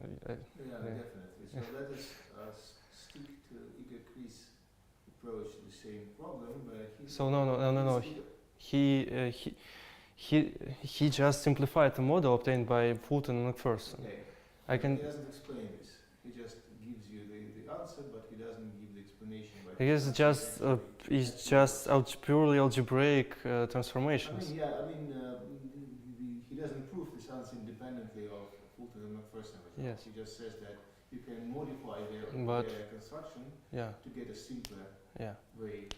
Yeah, definitely. So let us stick to Igor Kris' approach to the same problem, but So no. He just simplified the model obtained by Fulton and McPherson. Okay. He doesn't explain this. He just gives you the answer, but he doesn't give the explanation. I guess it's just purely algebraic transformations. He doesn't prove this answer independently of Fulton and McPherson results. Yes. He just says that you can modify But- their construction Yeah, to get a simpler yeah. way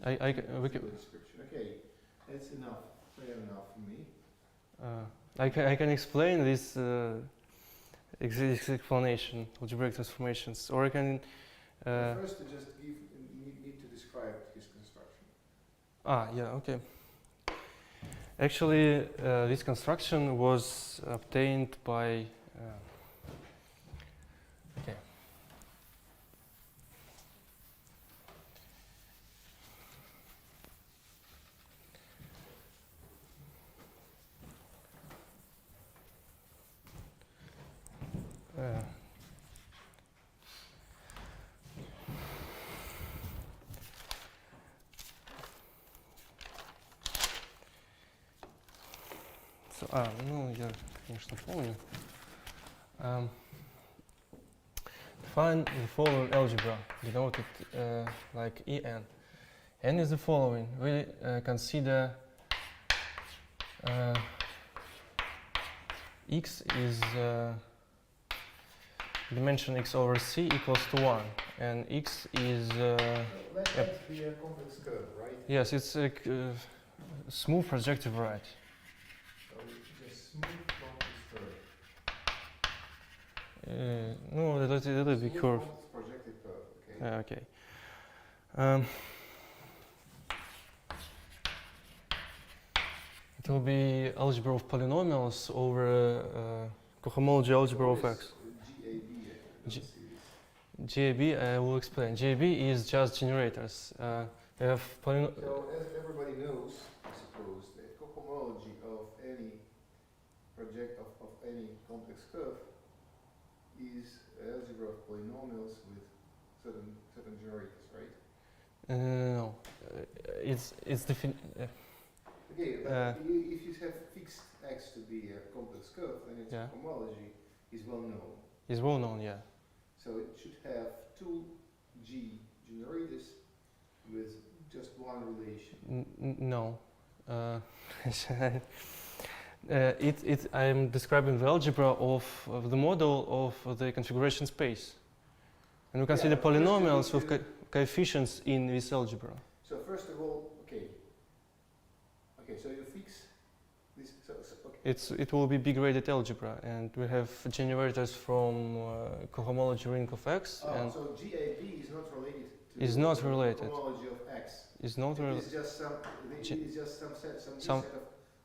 We of can, the description. Okay, that's enough. Fair enough for me. I can explain this explanation, algebraic transformations, or I can. First, you just need to describe his construction. Yeah, okay. Actually, this construction was obtained by. Okay. Ну, я, конечно, помню. Define the following algebra, denoted like En. N is the following. We consider x is dimension x over c equals to 1, and x is Let's be a complex curve, right? yes, it's a smooth projective right. So it's a smooth complex curve. No, let it be Smooth curve. complex projected curve. Okay. Okay. It will be algebra of polynomials over cohomology algebra of x. GAB. GAB, I will explain. GAB is just generators. We have So as everybody knows, I suppose, the cohomology of any project of any complex curve is algebra of polynomials with certain generators, right? no, it's Okay, but Uh, if you have fixed x to be a complex curve, then its Yeah. homology is well known. it's well known, yeah. So it should have two G generators with just one relation. No. I'm describing the algebra of the model of the configuration space. And we consider Yeah, first you polynomials need with coefficients in this algebra. So first of all, okay, so you fix this. So it will be B-graded algebra, and we have generators from cohomology ring of X, and so GAB is not related to is not the related. cohomology of X. Is not related. It's just some. Ge- It's just some set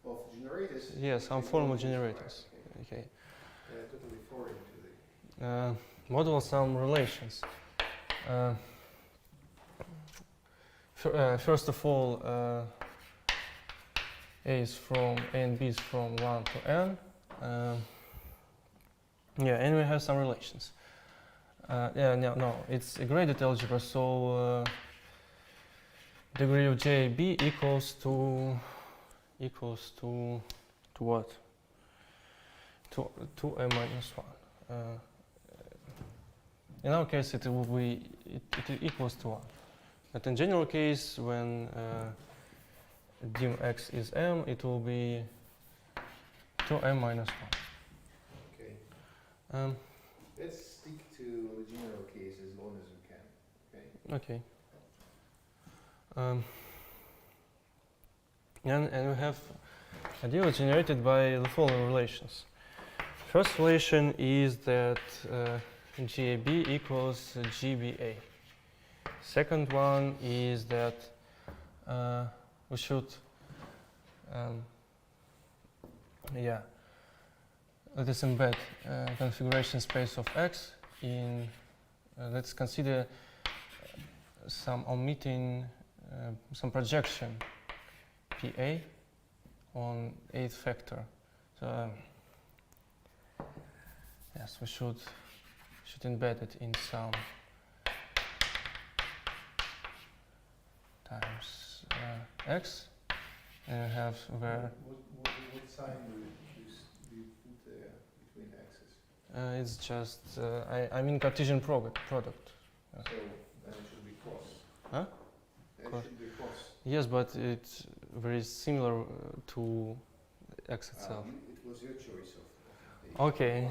of generators. Yeah, some which we formal don't use, generators. right, Okay. totally foreign to the. Model some relations. First of all, A and B is from 1 to n. Yeah, and we have some relations. No, it's a graded algebra, so degree of JB equals to what? To n minus 1. In our case, it will be it equals to 1. But in general case, when dim x is m, it will be 2m minus 1. Okay. Let's stick to the general case as long as we can. Okay. Okay. And we have ideal generated by the following relations. First relation is that GAB equals GBA. Second one is that we should, let us embed configuration space of X in, let's consider some omitting, some projection PA on 8th factor. So yes, we should embed it in some times X, and we have where What sign do you put there between x's? it's just I mean Cartesian product. So then it should be cross. Huh? Then Cross. it should be cross. Yes, but it's very similar to X itself. It was your choice of Okay.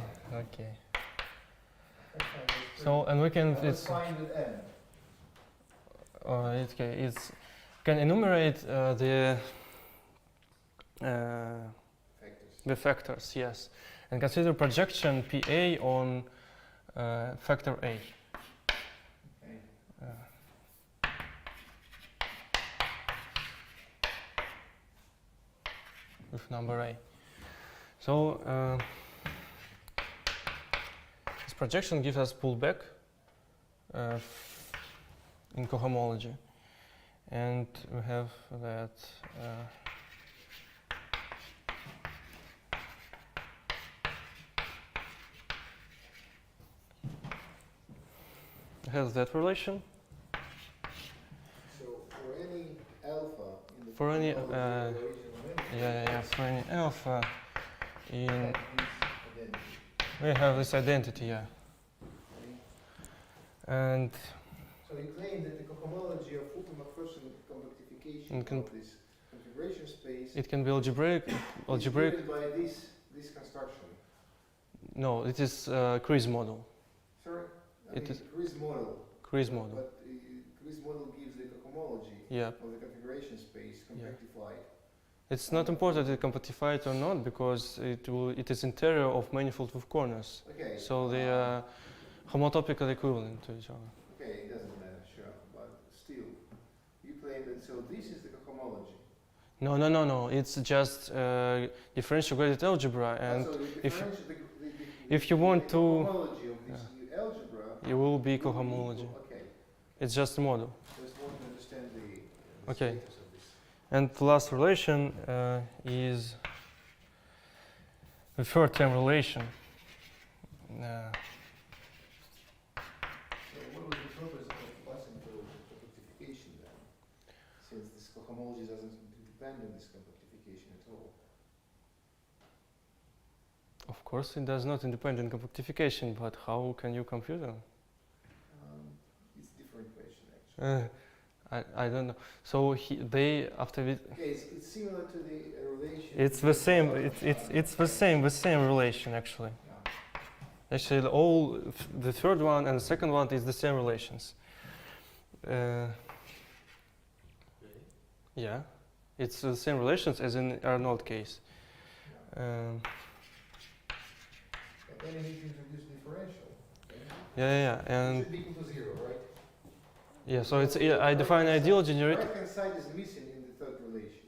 So and we can Let's find with n. It's can enumerate the factors, yes, and consider projection PA on factor A. Okay. With number A. So this projection gives us pullback in cohomology, and we have that has that relation. So for any alpha in the For any, cohomology of the original member, For any alpha in that is identity. we have this identity, Okay. and So you claim that the cohomology of Fulton-McPherson compactification And of this configuration space it can be algebraic. is given by this construction. No, it is Chris model. Sorry? It is- Chris model. Chris model. But Chris model gives the cohomology Yeah. of the configuration space compactified. It's not important it compactified or not because it is interior of manifold with corners. Okay. So they are homotopically equivalent to each other. Okay, it doesn't matter, sure. But still, you claim that so this is the cohomology. No. It's just differential graded algebra, and So the if- differential- if you want the to- cohomology of this new algebra it will be will be cohomology. equal. Okay, It's just a model. just want to understand the Okay. status of this. And the last relation is the third term relation. So what was the purpose of passing to compactification then? Since this cohomology doesn't depend on this compactification at all. Of course, it does not independent compactification, but how can you compute them? It's a different question actually. I don't know. So they after it, Okay, it's similar to the relation. it's the same. It's the same relation actually. Yeah. Actually, the third one and the second one is the same relations. Yeah, it's the same relations as in Arnold case. Um, And then you need to introduce differential. Okay? yeah, It and should be equal to 0, right? yeah. So it's I define ideal generator. Right hand side is missing in the third relation.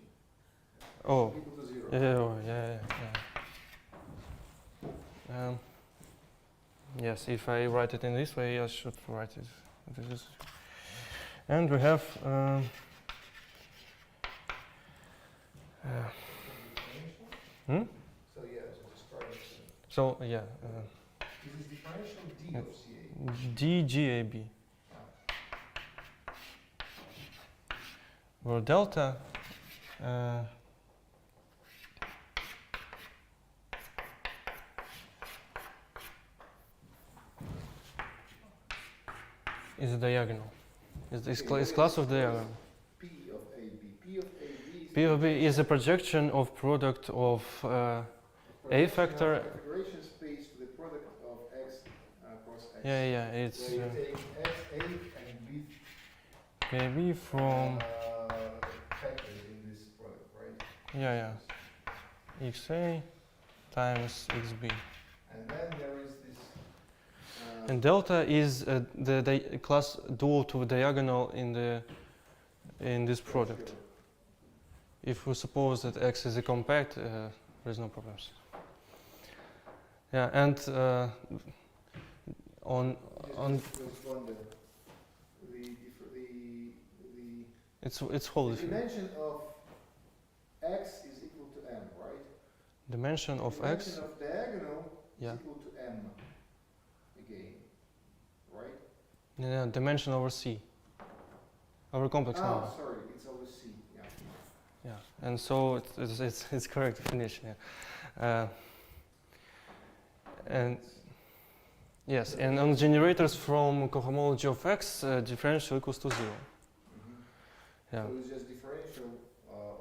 Oh, Should be equal to 0. yeah. Yes, if I write it in this way, I should write it. This is, and we have. Hmm? So yeah, so just try it. So yeah, This is differential D of CA. DGAB. Where delta is a diagonal. It's class of diagonal. P of AB. P of AB is P of B is a projection of product of A factor. configuration space to the product of X cross X. Yeah, it's Where you take X, A, and B KB from factors in this product, right? yeah XA times XB. And then there is this. And delta is the class dual to diagonal in this product. Sure. If we suppose that X is a compact, there is no problems. Yeah, and on Just wonder, it's wholly the dimension of X is equal to M, right? dimension of the X. dimension of diagonal Yeah. is equal to M again, right? Yeah, dimension over C. Over complex Oh, number. sorry, it's over C. Yeah. Yeah, and so it's correct definition. Yeah. And yes, and on generators from cohomology of X, differential equals to 0. Yeah. So it's just differential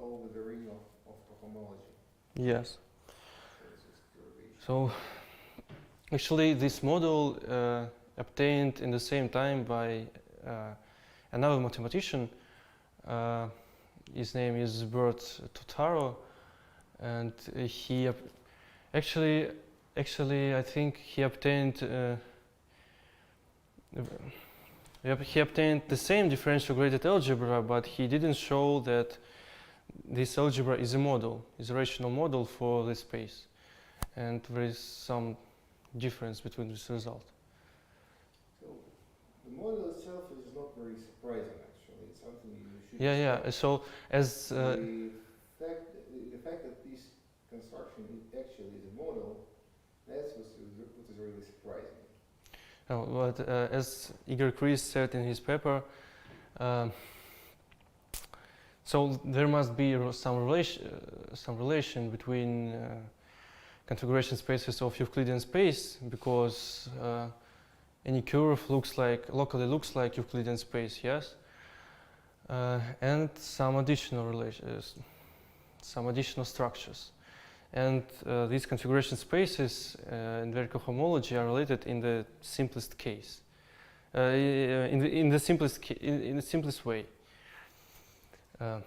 over the ring of cohomology. Yes. So it's just derivation. So actually, this model obtained in the same time by another mathematician. His name is Bert Totaro, and he actually I think he obtained the same differential graded algebra, but he didn't show that this algebra is a model, is a rational model for this space, and there is some difference between this result. So the model itself is not very surprising, actually. It's something you should. Yeah. So as the fact that this construction actually is a model, that's what is really surprising. but as Igor Kris said in his paper, so there must be some relation between configuration spaces of Euclidean space, because any curve locally looks like Euclidean space, yes, and some additional structures, and these configuration spaces in their cohomology are related in the simplest case, in the simplest way. Yeah,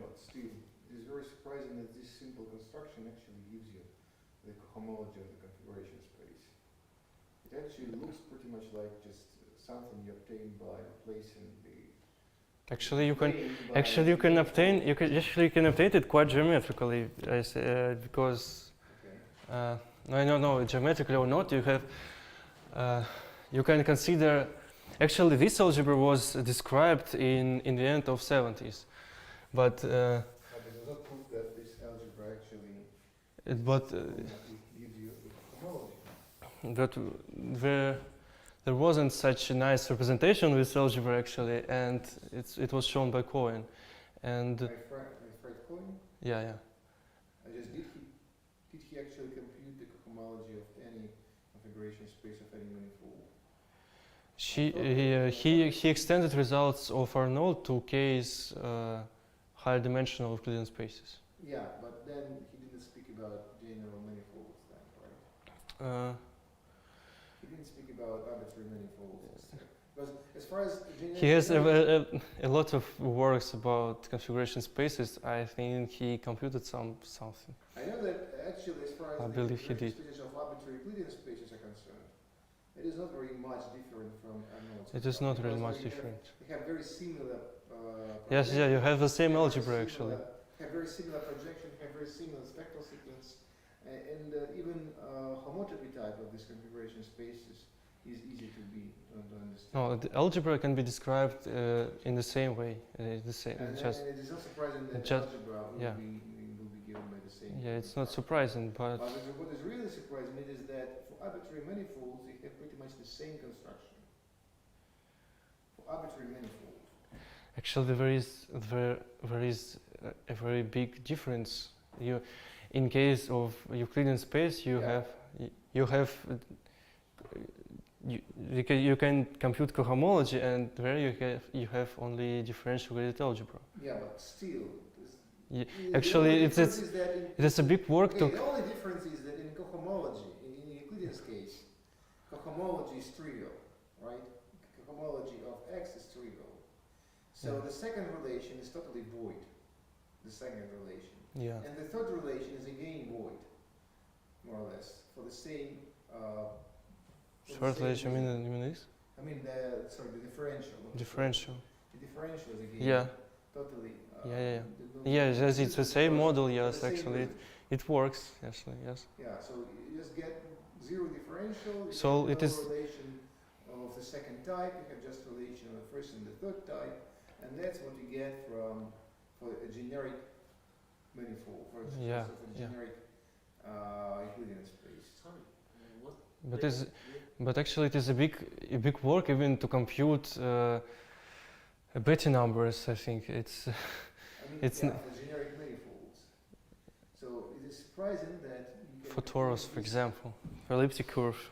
but still, it is very surprising that this simple construction actually gives you the cohomology of the configuration space. It actually looks pretty much like just something you obtain by replacing the. Actually, you can obtain it quite geometrically, because no, geometrically or not, you have you can consider. Actually, this algebra was described in the end of 70s, but But it does not prove that this algebra actually gives you the cohomology. There wasn't such a nice representation with algebra actually, and it was shown by Cohen, and By Fred Cohen? yeah. Did he actually compute the cohomology of any configuration space of any manifold? He extended results of Arnold to case higher dimensional Euclidean spaces. Yeah, but then he didn't speak about general manifolds then, right? He didn't speak about arbitrary manifolds instead. Because as far as He has generic a lot of works about configuration spaces. I think he computed something. I know that actually, as far as I the believe he configuration did. spaces of arbitrary Euclidean spaces are concerned, it is not very much different from Arnold's. It is not really because much they have- different. They have very similar. Yes, yeah, you have the same have very algebra actually. similar- Have very similar projection, have very similar spectral sequence, and even homotopy type of this configuration spaces is easy to understand. No, the algebra can be described in the same way. The same, And, just and it is not surprising that the just- algebra will, yeah. will be given by the same. yeah, it's not surprising, but But what is really surprising it is that for arbitrary manifolds, they have pretty much the same construction. For arbitrary manifolds. actually there is a very big difference. In case of Euclidean space, you Yeah. have you can compute cohomology, and there you have only differential graded algebra. Yeah, but still. Yeah, the actually, only it's difference is that in it is a big work okay, to. the only difference is that in cohomology, in Euclidean's case, cohomology is trivial, right? Cohomology of X is trivial. So Yeah. the second relation is totally void. The second relation. Yeah. And the third relation is again void, more or less, for the same. For the Third same relation, reason. you mean this? I mean the differential. Differential. The differential is again Yeah. totally. Yeah. the- Yeah, yes, it's the same model. for the Yes, same actually, reason. it works. Actually, yes. Yeah, so you just get zero differential. You So have it no is- relation of the second type. You have just relation of the first and the third type, and that's what you get for a generic manifold. For a Yeah, sort of a yeah. generic Euclidean space. Sorry, what? But where- is where- but actually, it is a big work even to compute Betty numbers. I think it's. I mean, It's yeah, n- for generic manifolds. So it is surprising that you can For torus, compute for this- example, for elliptic curve.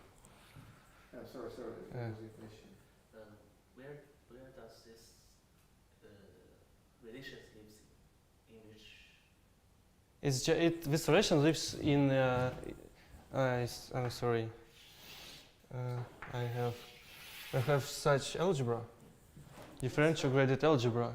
Sorry, Yeah. that was the question. where does this relation lives in which? This relation lives in. I'm sorry. I have such algebra, differential graded algebra,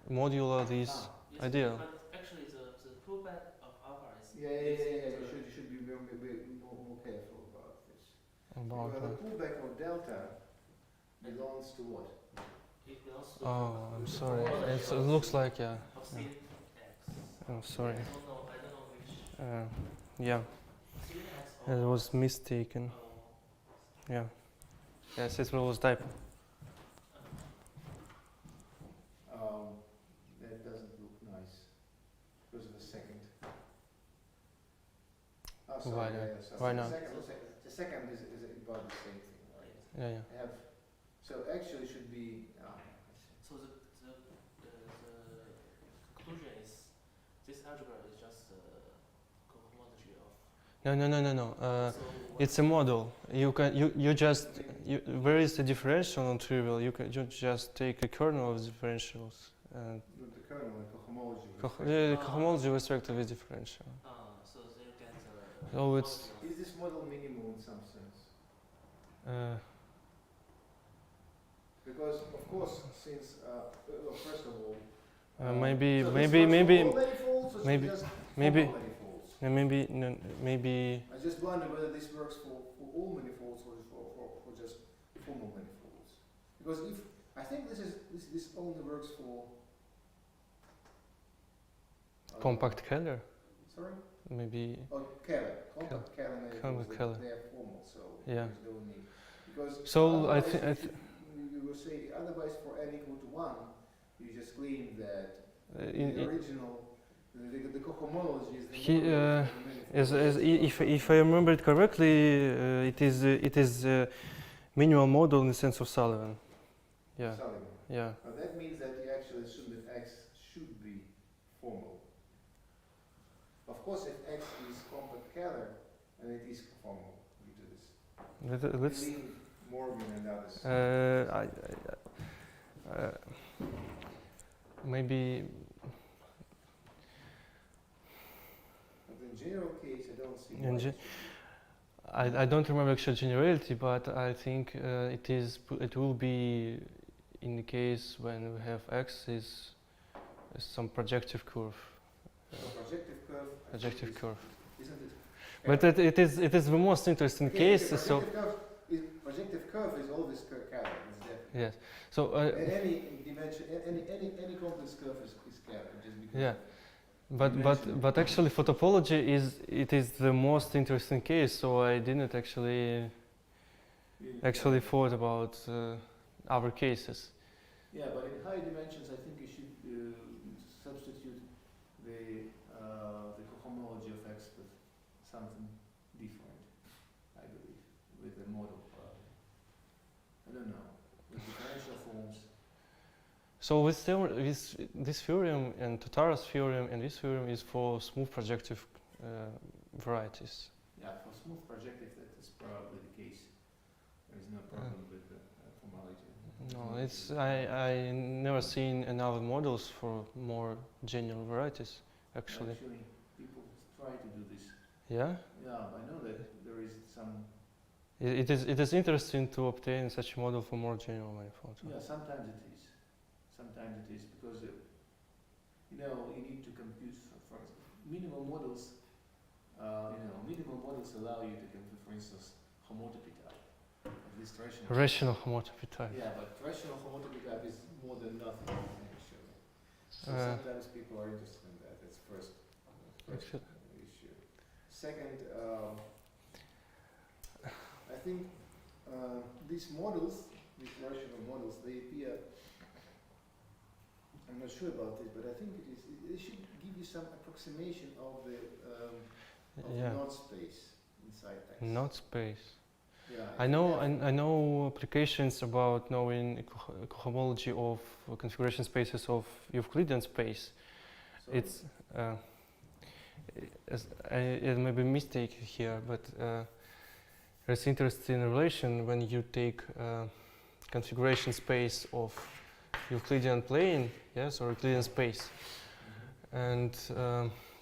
modulo this. Ah, Yes, Ideal. But actually, the pullback of alpha is yeah. is You should be more careful about this. About Well, the what? pullback of delta belongs to what? it belongs to Oh, I'm sorry. cohomology It looks like of C yeah. X. Oh, sorry. I don't know which Yeah, C X it or was mistaken. Yeah. Yes, it was typo. That doesn't look nice because of the second. Oh, sorry, Why yeah, not? yeah, sorry. Why The not? The second is about the same thing, right? Yeah. I have, so actually should be, So the conclusion is this algebra is just cohomology of. No. So It's a model. Where is the differential on trivial? You just take the kernel of the differentials and the kernel and cohomology. cohomology with respect to this differential. so you get the. Oh, it's- homology Is this model minimal in some sense? Because of course, since well, first of all, Maybe so this maybe works for maybe all manifolds or maybe- just maybe- formal manifolds? maybe I just wonder whether this works for all manifolds or for just formal manifolds. Because if I think this only works for compact Keller. Sorry? Maybe Oh, Keller. Compact Keller manifolds. Compact Keller. They are formal, so Yeah. there's no need. Because So I otherwise think if you will say otherwise for n equal to 1, you just claim that the original the cohomology is the He, model of the manifold. if I remember it correctly, it is minimal model in the sense of Sullivan. Yeah. Sullivan. Yeah. That means that you actually assume that X should be formal. Of course, if X is compact Keller, then it is formal due to this. Let's. Leave Morgan and others. Maybe. But in general case, I don't see. In why ge- it I don't remember actual generality, but I think it will be in the case when we have x is some projective curve. Projective curve. I think Projective is- curve. Isn't it? But it is the most interesting case. So Projective curve is always scalar. It's definitely. yes. So Any dimension, any complex curve is scalar just because. yeah. Dimension. But actually photopology is the most interesting case. So I didn't actually thought about other cases. Yeah, but in high dimensions, I think you should substitute the cohomology of X with something different, I believe, with the model. I don't know, with differential forms. So this theorem and Totara's theorem and this theorem is for smooth projective varieties. Yeah, for smooth projective, that is probably the case. There is no problem with the formality. No, it's I never seen another models for more general varieties actually. People try to do this. Yeah. Yeah, I know that there is some. It is interesting to obtain such a model for more general manifold. Yeah, sometimes it is. Sometimes it is because you need to compute for minimal models. Minimal models allow you to compute, for instance, homotopy type. At least rational. Rational homotopy type. Yeah, but rational homotopy type is more than nothing actually. So Uh, sometimes people are interested in that. That's first Actually- issue. Second, I think these models, these rational models, they appear. I'm not sure about this, but I think it should give you some approximation of the Yeah. knot space inside X. Not space. Yeah, I know applications about knowing cohomology of configuration spaces of Euclidean space. So It's it may be a mistake here, but there's interesting relation when you take configuration space of Euclidean plane, yes, or Euclidean space, and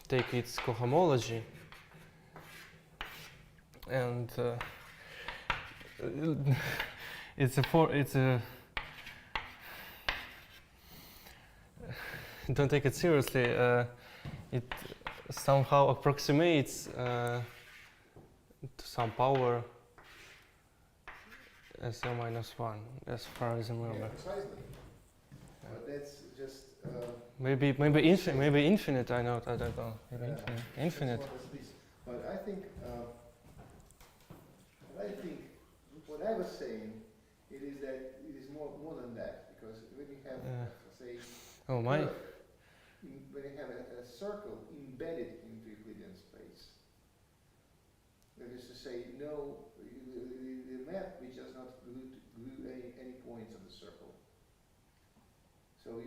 take its cohomology, and don't take it seriously. It somehow approximates to some power SL minus 1, as far as I yeah, remember. precisely. But that's just. Maybe infinite. I don't know. Maybe infinite. What is this? But I think. What I was saying, it is that it is more than that, because when you have, say, Oh my. when you have a circle embedded into Euclidean space, that is to say, the map which does not glue any points of the circle. So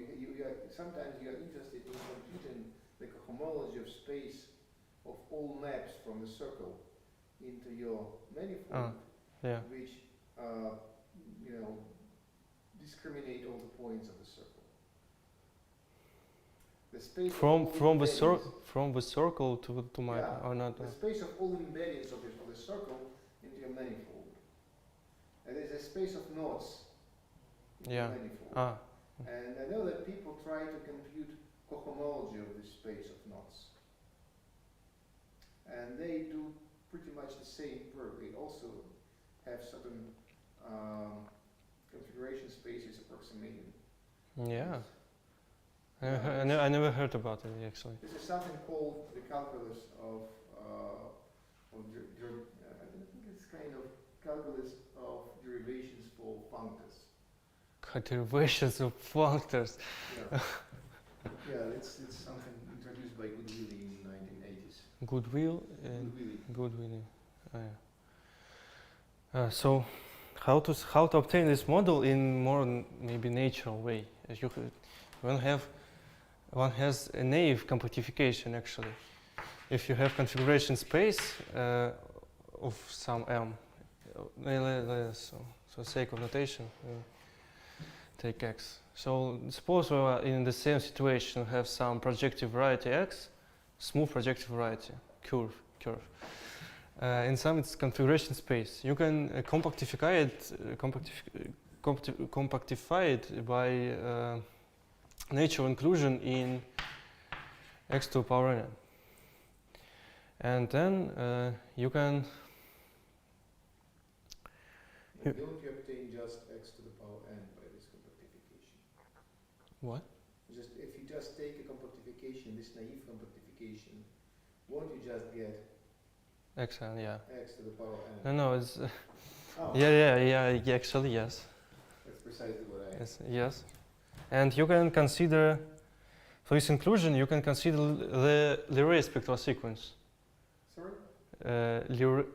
sometimes you are interested in computing the cohomology of space of all maps from the circle into your manifold, Yeah. which discriminate all the points of the circle. The space From of all from the circle to my or not. the space of all embeddings of the circle into your manifold. And there's a space of knots in Yeah. the manifold. Ah. And I know that people try to compute cohomology of this space of knots. And they do pretty much the same work. They also have certain configuration spaces approximating. Yeah. I never heard about it actually. This is something called the calculus of I think it's kind of calculus of derivations for functors. Derivations of functors. Yeah, yeah, it's something introduced by Goodwill in the 1980s. Goodwill and Goodwill. Goodwill. So, how to obtain this model in more maybe natural way? As you could, one has a naive completification actually. If you have configuration space of some m, so sake of notation, take x. So suppose we are in the same situation, have some projective variety x, smooth projective variety curve, In some, it's configuration space. You can compactify it by natural inclusion in x to the power n. And then you can. And don't you obtain just x to the power n by this compactification? What? Just if you just take a compactification, this naive compactification, won't you just get xn, yeah. x to the power n? No, it's. Oh, Yeah, actually, yes. that's precisely what I Yes. And you can consider, for this inclusion, you can consider the Leray spectral sequence. Sorry?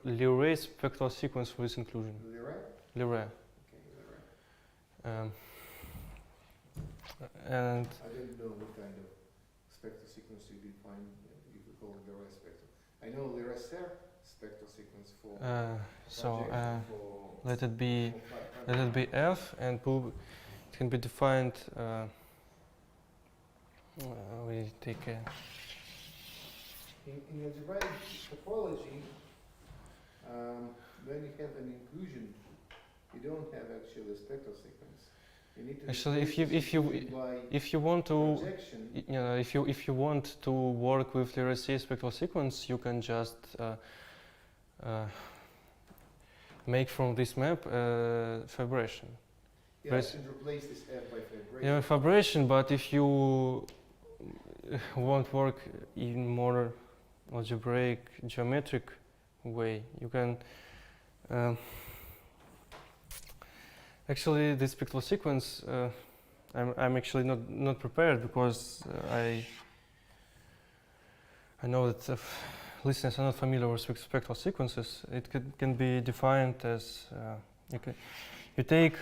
Leray spectral sequence for this inclusion. Leray? Leray. Okay, Leray. And I don't know what kind of spectral sequence you define, if you call it Leray spectral. I know Leray spectral sequence for so projection for let it be for let it be f, and it can be defined. We take a. In algebraic topology, when you have an inclusion, you don't have actually a spectral sequence. You need to Actually, replace this inclusion by if you want to, projection. if you want to work with Leray spectral sequence, you can just make from this map fibration. Yeah, Yes. and replace this f by fibration. Yeah, fibration. But if you want work in more algebraic, geometric way, you can. Actually, this spectral sequence, I'm actually not prepared because I know that listeners are not familiar with spectral sequences. It can be defined as you take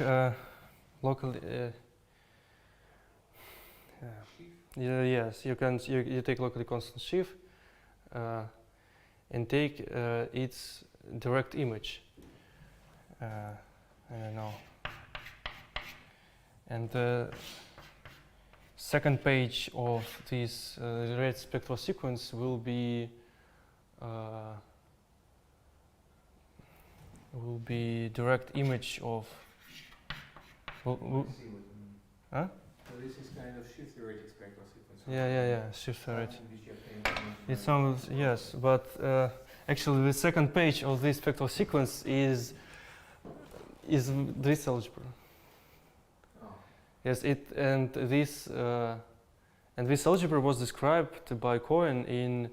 local. Yes, you take locally constant sheaf and take its direct image. I don't know. And the second page of this red spectral sequence will be direct image of. See what you mean. Huh? So this is kind of shift theoretic spectral sequence. Yeah. Shift theoretic. Something which you obtain from It sounds yes, but actually the second page of this spectral sequence is this algebra. Oh. Yes, this algebra was described by Cohen in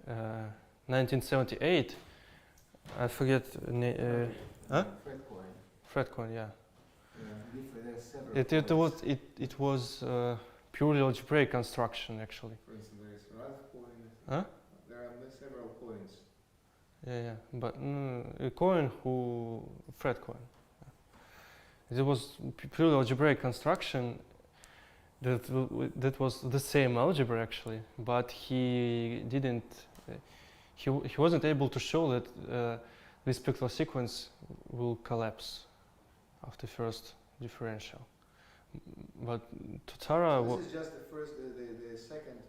1978. I forget. Fred Cohen. Fred Cohen, yeah. There's several Cohens. It was purely algebraic construction actually. For instance, there is Ralph Cohen. Huh? There are several Cohens. Yeah, but Cohen Fred Cohen. It was purely algebraic construction. That was the same algebra actually, but he didn't. He wasn't able to show that this spectral sequence will collapse after first differential. But Totara. This is just the first, the second.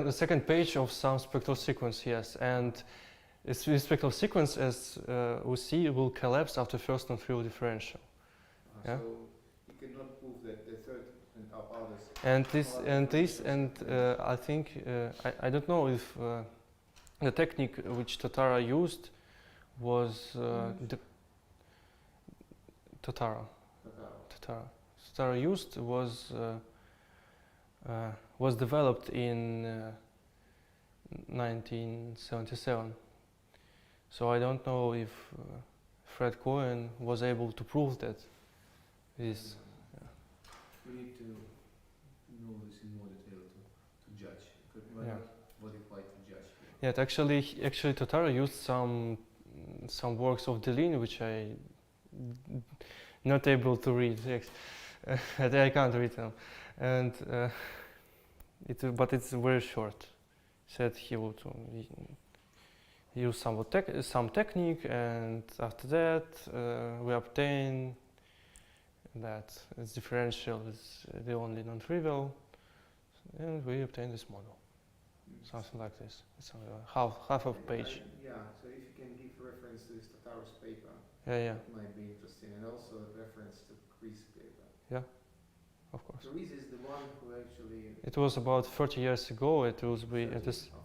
The second page of some spectral sequence, yes, and this spectral sequence, as we see, will collapse after first non-trivial differential. Yeah. So you cannot prove that the third and others. I think I don't know if the technique which Totara used was Totara used was developed in 1977. So I don't know if Fred Cohen was able to prove that. This. We need to know this in more detail to judge. We're Yeah. not qualified to judge. Yeah, actually Totara used some works of Deligne which I not able to read. I can't read them, and but it's very short. Said he would use some technique, and after that we obtain that its differential is the only non-trivial, and we obtain this model. something like this. It's half of page. Yeah, so if you can give reference to this Tataros paper, Yeah, that might be interesting, and also a reference to Chris' paper. of course. Chris is the one who actually. It was about 30 years ago. It was it 30 is or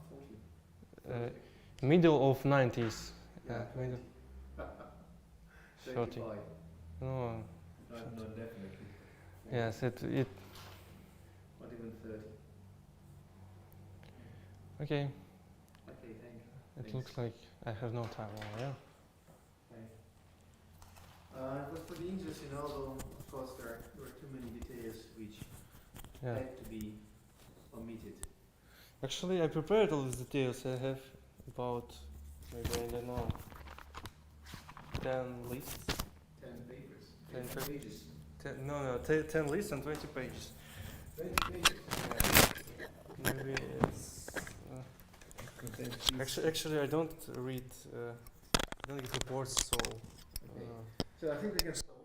40. middle of 90s. Yeah, middle. 30. 35. No. No, definitely. Yes, it. Not even 30. Okay. Okay, thank you. It Thanks. looks like I have no time more. Yeah. Okay. It was pretty interesting, although of course there were too many details which Yeah. had to be omitted. Actually, I prepared all these details. I have about maybe I don't know 10 lists. 10 papers. 10 10 pages. 10 lists and 20 pages. 20 pages. Maybe it's. Actually, I don't read. I don't get reports, so. Okay. So I think we can stop.